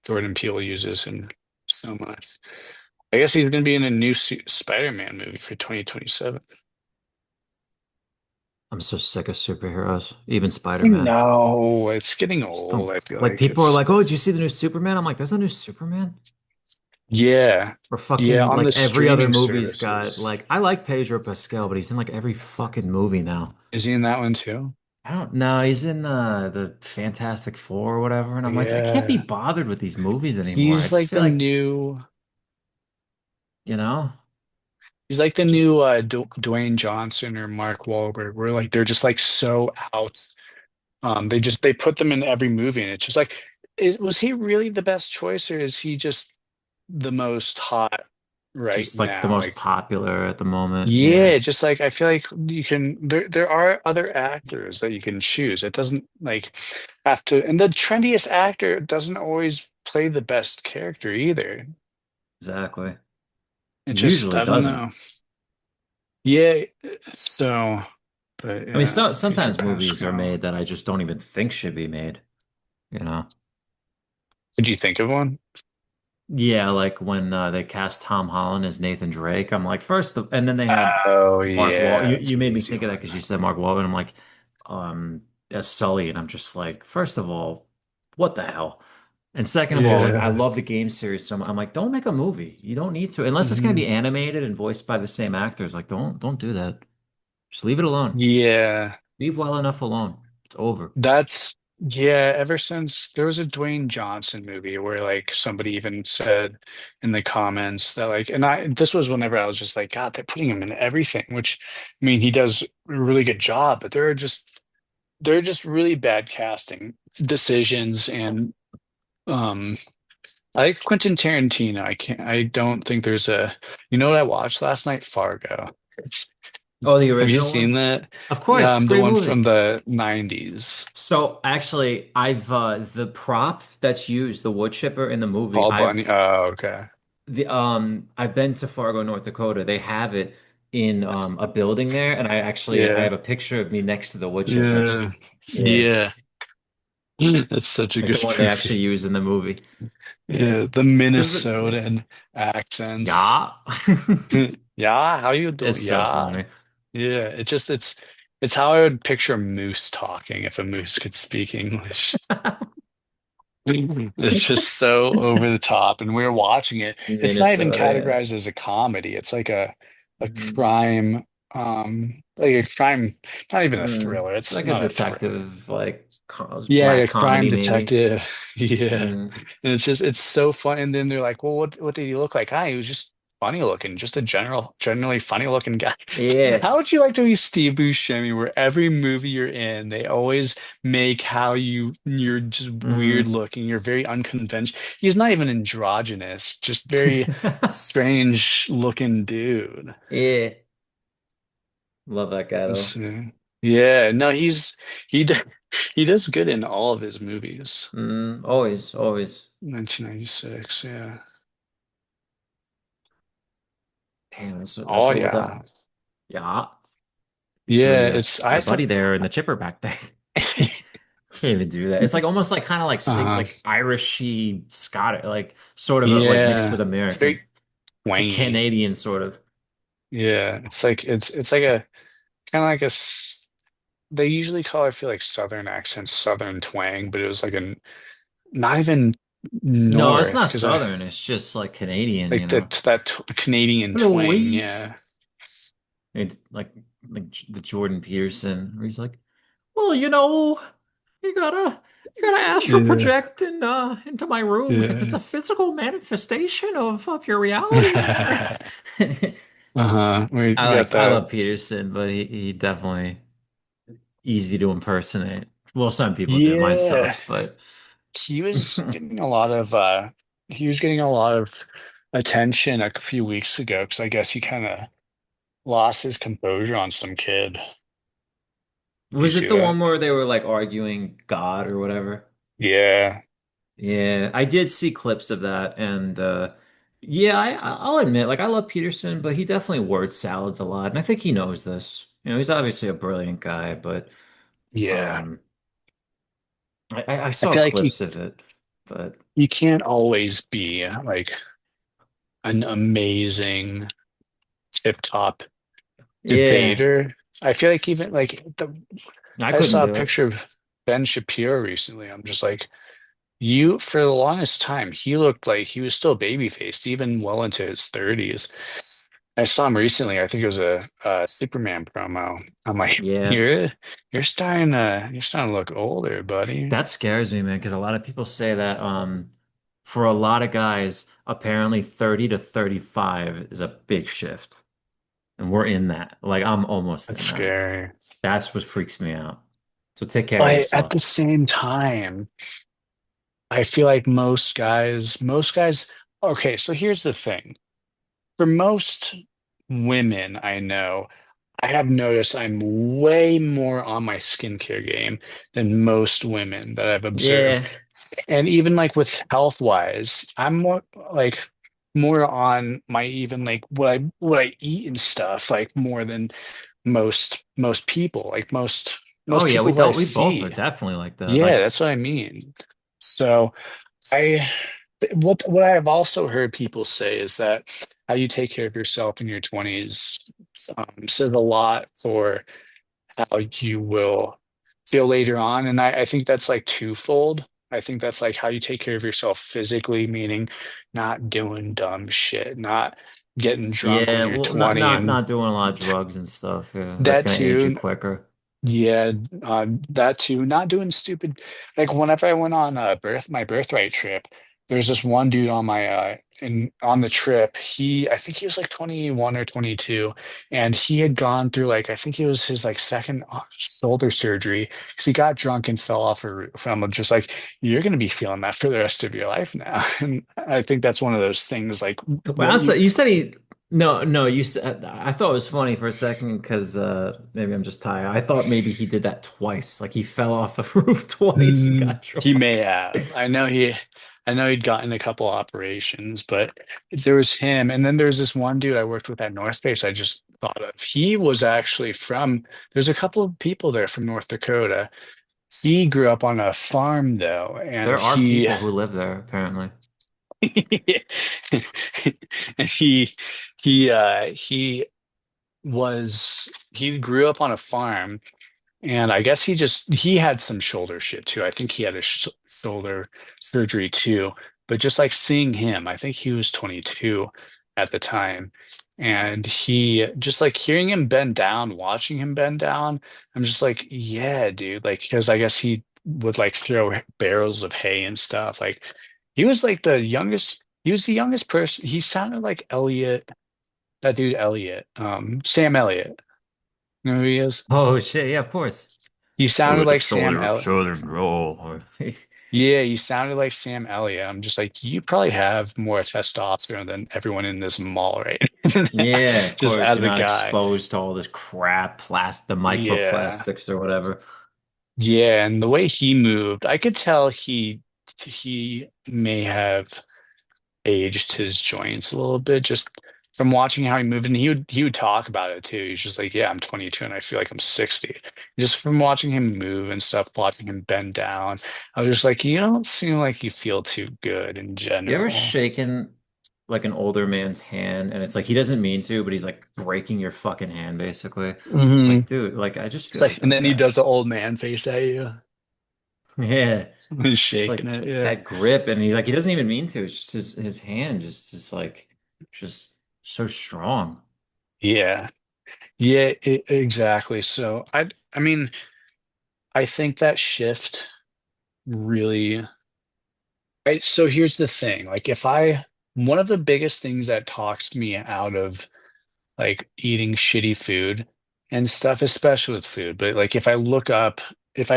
Jordan Peele uses him so much. I guess he's going to be in a new Spider-Man movie for 2027. I'm so sick of superheroes, even I Spider-Man. know it's getting Just old. don't I feel like like people are it's like, "Oh, did you see the new Superman?" I'm like, "There's a new Superman?" yeah. Or Yeah, fucking on the like every other streaming movie's got services. like I like Pedro Pascal, but he's in like every fucking movie now. Is he in that one too? I don't know. He's in the Fantastic Four or whatever, and I'm like, I can't be Yeah. bothered with these movies anymore. I He's just like feel the like, new you know, he's like the just new Dwayne Johnson or Mark Wahlberg, where like they're just like so out. They put them in every movie, and it's just like, was he really the best choice, or is he just the most hot right just like the now? most Like, popular at the moment. Yeah, yeah, just like I feel like you can there are other actors that you can choose. It doesn't like have to, and the trendiest actor doesn't always play the best character either. exactly. It just Usually I don't doesn't. know. Yeah, so but I mean, yeah, Pedro sometimes movies are Pascal. made that I just don't even think should be made, you know? Did you think of one? Yeah, like when they cast Tom Holland as Nathan Drake, I'm like, and then they had Oh Mark Wall. yeah, it's You an made me easy think of that one. because you said Mark Wahlberg. I'm like, as Sully, and I'm just like, first of all, what the hell? And second of all, like, I Yeah. love the game series so much. I'm like, don't make a movie. You don't need to, unless it's gonna Mhm. be animated and voiced by the same actors. Like, don't do that. Just leave it alone. Yeah, Leave well enough alone. It's over. yeah, ever since there was a Dwayne Johnson movie where like somebody even said in the comments that like, and this was whenever I was just like, God, they're putting him in everything, which I mean, he does a really good job, but they're just really bad casting decisions. And um I like Quentin Tarantino. I don't think there's you know what I watched last night? Fargo. It's, Oh, the have you original seen one? that? Of course, The great one movie. from the 90s. So actually, I've the prop that's used, the wood chipper in the movie, Paul Bunny. Oh, okay. I've been to Fargo, North Dakota. They have it in a building there, and I Yeah. have a picture of me next to the wood chipper. Yeah. Yeah, Yeah. That's such a like the good one they actually movie. use in the movie. Yeah, Yeah, the this is yeah. Minnesotan accents. Yeah. Yeah, how you It's doing? so Yeah. funny. Yeah, it's how I would picture a moose talking if a moose could speak English. It's just so over the top, and we're watching it. It's not even Minnesota, categorized as a comedy. It's like yeah. a crime, like a crime, not even a thriller. It's It's like a not a thriller. detective, like Yeah, black a crime comedy, maybe. detective. Yeah. Mm. And it's so fun. And then they're like, well, what did he look like? Hi, he was just funny looking, just a generally funny looking guy. Yeah. How would you like to be Steve Buscemi, where every movie you're in, they always make how you're just weird Mm. looking. You're very unconventional. He's not even androgynous, just very strange looking dude. Yeah. Love that guy though. So, yeah, no, he does, he does good in all of his movies. Always, always. 1996, yeah. Damn, that's Oh old. yeah. Yeah. Doing Yeah, your it's your I thought buddy there in the chipper back there. Can't even do that. It's like almost like kind of like sing Uh-huh. like Irishy Scottish, like sort of like mixed Yeah. with It's very American, like twangy. Canadian sort of. Yeah. It's like a kind of like they usually call I feel like Southern accents Southern twang, but it was like a not even No, it's North not because I Southern. It's just like Canadian, like you know. that Canadian Hello, twang. we. Yeah. It's the Jordan Peterson, where he's like, "Well, you know, you gotta you gotta astral Yeah. project into my room because it's Yeah. a physical manifestation of your reality." Uh-huh. We got I that. love Peterson, but he definitely easy to impersonate. Well, some people do. Mine Yeah. sucks, but He was getting a lot of he was getting a lot of attention a few weeks ago because I guess he kind of lost his composure on some kid. You was it see the that? one where they were like arguing God or whatever? Yeah. Yeah, I did see clips of that, and yeah, I'll admit, like I love Peterson, but he definitely word salads a lot, and I think he knows this. You know, he's obviously a brilliant guy, but Yeah. um, I I saw feel like clips of it, but you can't always be like an amazing tip top yeah, debater. I feel like even I I couldn't saw a do it. picture of Ben Shapiro recently. I'm just like, you for the longest time, he looked like he was still baby faced, even well into his 30s. I saw him recently. I think it was a Superman promo. I'm like, Yeah, you're starting to look older, buddy. that scares me, man, because a lot of people say that for a lot of guys, apparently 30 to 35 is a big shift, and we're in that. Like I'm almost That's in that. scary. That's what freaks me out. So take care of But at yourself. the same time, I feel like most guys, okay, so here's the thing. For most women I know, I have noticed I'm way more on my skincare game than most women that I've observed. Yeah. And even like with health wise, I'm more like more on my even like what I eat and stuff, like more than most people, like Oh most yeah, people that I we both are see. definitely like that. Yeah, Like, that's what I mean. So I what I have also heard people say is that how you take care of yourself in your 20s says a lot for how you will feel later on. And I think that's like twofold. I think that's like how you take care of yourself physically, meaning not doing dumb shit, not getting drunk when yeah, you're well, 20 and not doing a lot of drugs and stuff. Yeah, that's that gonna age you too. quicker. Yeah, that too. Not doing stupid. Like whenever I went on my birthright trip, there's this one dude on my in on the trip. I think he was like 21 or 22, and he had gone through like I think it was his like second shoulder surgery because he got drunk and fell off a roof. And I'm just like, you're gonna be feeling that for the rest of your life now. And I think that's one of those things like Well, what you you said he. No, you said. I thought it was funny for a second because maybe I'm just tired. I thought maybe he did that twice. Like he fell off a roof twice and got He may drunk. have. I know he'd gotten a couple operations, but there was him, and then there's this one dude I worked with at North Face. I just thought of. He was actually from. There's a couple of people there from North Dakota. He grew up on a farm though, and There are people who live there, apparently. and he he grew up on a farm. And I guess he had some shoulder shit too. I think he had a sh shoulder surgery too. But just like seeing him, I think he was 22 at the time. And he just like hearing him bend down, watching him bend down, I'm just like, yeah, dude. Like, because I guess he would like throw barrels of hay and stuff. Like, he was the youngest person. He sounded like Elliot, that dude Elliot, Sam Elliott. You know who he is? Oh shit! Yeah, of course. He Or sounded like a like Sam Elliott. shoulder roll. Or Yeah, he sounded like Sam Elliott. I'm just like, you probably have more testosterone than everyone in this mall right now. yeah, of Just course. as You're a not guy. exposed to all this crap, the Yeah. microplastics or whatever. Yeah, and the way he moved, I could tell he may have aged his joints a little bit, just from watching how he moved, and he would talk about it too. He's just like, yeah, I'm 22 and I feel like I'm 60. Just from watching him move and stuff, watching him bend down, I was just like, you don't seem like you feel too good in You ever general. shaken like an older man's hand and it's like he doesn't mean to, but he's like breaking your fucking hand basically. It's Hmm. like, dude, like I just It's feel like like, and those then he guys. does the old man face at you. Yeah. He's Just shaking like it. Yeah. that grip and he's like he doesn't even mean to. It's just his hand just like just so strong. Yeah. Yeah, exactly. So I mean, I think that shift really, right? So here's the thing. Like one of the biggest things that talks me out of like eating shitty food and stuff, especially with food, but like if I look up if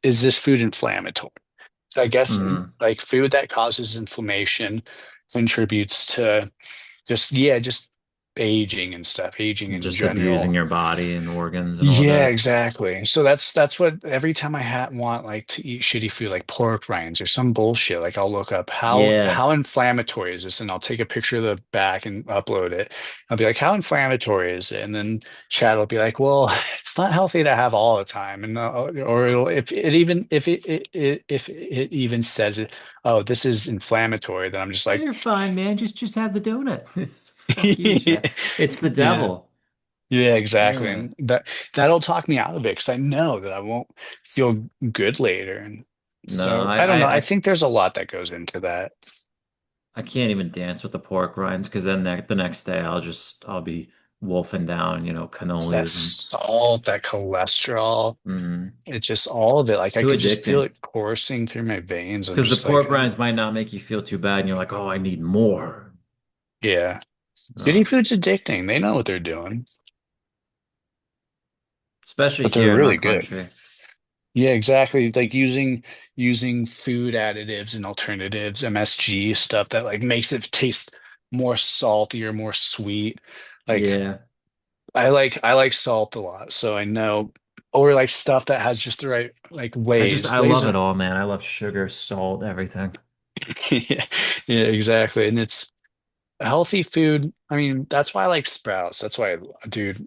is this food inflammatory? So I guess Mm. like food that causes inflammation contributes to just aging and stuff, aging in Just abusing general. your body and organs and all Yeah, that. exactly. So that's what every time I want like to eat shitty food like pork rinds or some bullshit, like I'll look up Yeah. how inflammatory is this, and I'll take a picture of the back and upload it. I'll be like, how inflammatory is it? And then Chad will be like, well, it's not healthy to have all the time, and or it'll if it even says it, oh, this is inflammatory, then I'm just Oh, like, you're fine, man. Just have the donut. Fuck you, Chad. It's the yeah. devil. Yeah, exactly. Yeah. And that'll talk me out of it because I know that I won't feel good later. And No, so I don't know. I I think there's a lot that goes into that. I can't even dance with the pork rinds because then the next day I'll be wolfing down, It's that cannolis and salt, that cholesterol. mm, It's just all of it. it's Like I too could just feel addicting. it coursing through my veins. I'm Because the just like, pork rinds might not make you feel too bad, and you're like, oh, I need more. yeah. Uh, City food's addicting. They know what they're doing, Especially but they're here in our really good. country. Yeah, exactly. Like using food additives and alternatives, MSG stuff that like makes it taste more salty or more sweet. Like Yeah. I like salt a lot, so I know, or like stuff that has just the right like Lay's. I Lay's love are it all, man. I love sugar, salt, everything. yeah, yeah, exactly. And it's healthy food. I mean, that's why I like Sprouts. That's why dude,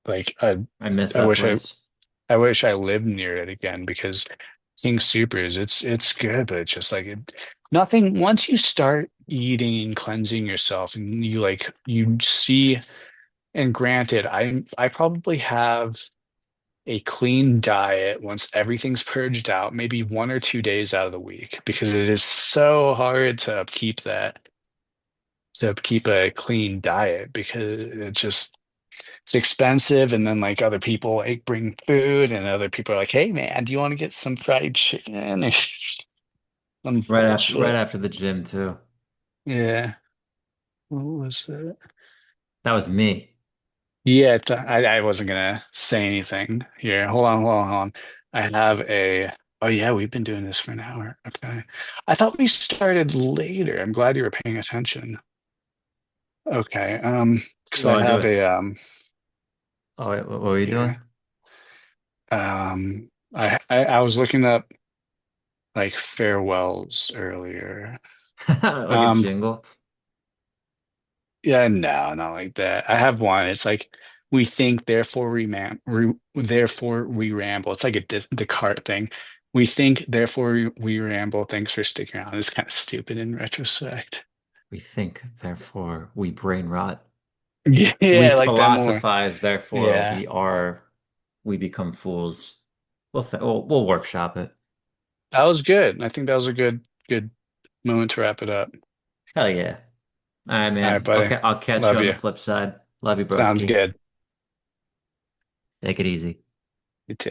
like I miss I that wish place. I wish I lived near it again because King Supers, it's good, but it's just like nothing. Once you start eating and cleansing yourself, and you see, and granted, I probably have a clean diet once everything's purged out, maybe 1 or 2 days out of the week, because it is so hard to upkeep a clean diet because it's expensive, and then like other people like bring food and other people are like, hey man, do you want to get some fried chicken or some Right bullshit? after the gym too. Yeah. What was it? That was me. Yeah, I wasn't gonna say anything here. Hold on. I have a oh yeah, we've been doing this for an hour. Okay. I thought we started later. I'm glad you were paying attention. Okay. You Because I want to do have it? a Oh, wait, what were you doing? here. I was looking up like farewells earlier. Like a Um, jingle? yeah, no, not like that. I have one. It's like we think, therefore we ramble. It's like a Descartes thing. We think, therefore we ramble. Thanks for sticking around. It's kind of stupid in retrospect. We think, therefore we brain rot. Yeah, We I like that more. philosophize, therefore Yeah, we become fools. We'll workshop it. that was good. I think that was a good moment to wrap it up. Hell yeah. All right, All right, man. buddy. Okay, I'll catch you Love on the you. flip side. Love you, Sounds broski. good. Take it easy. You too.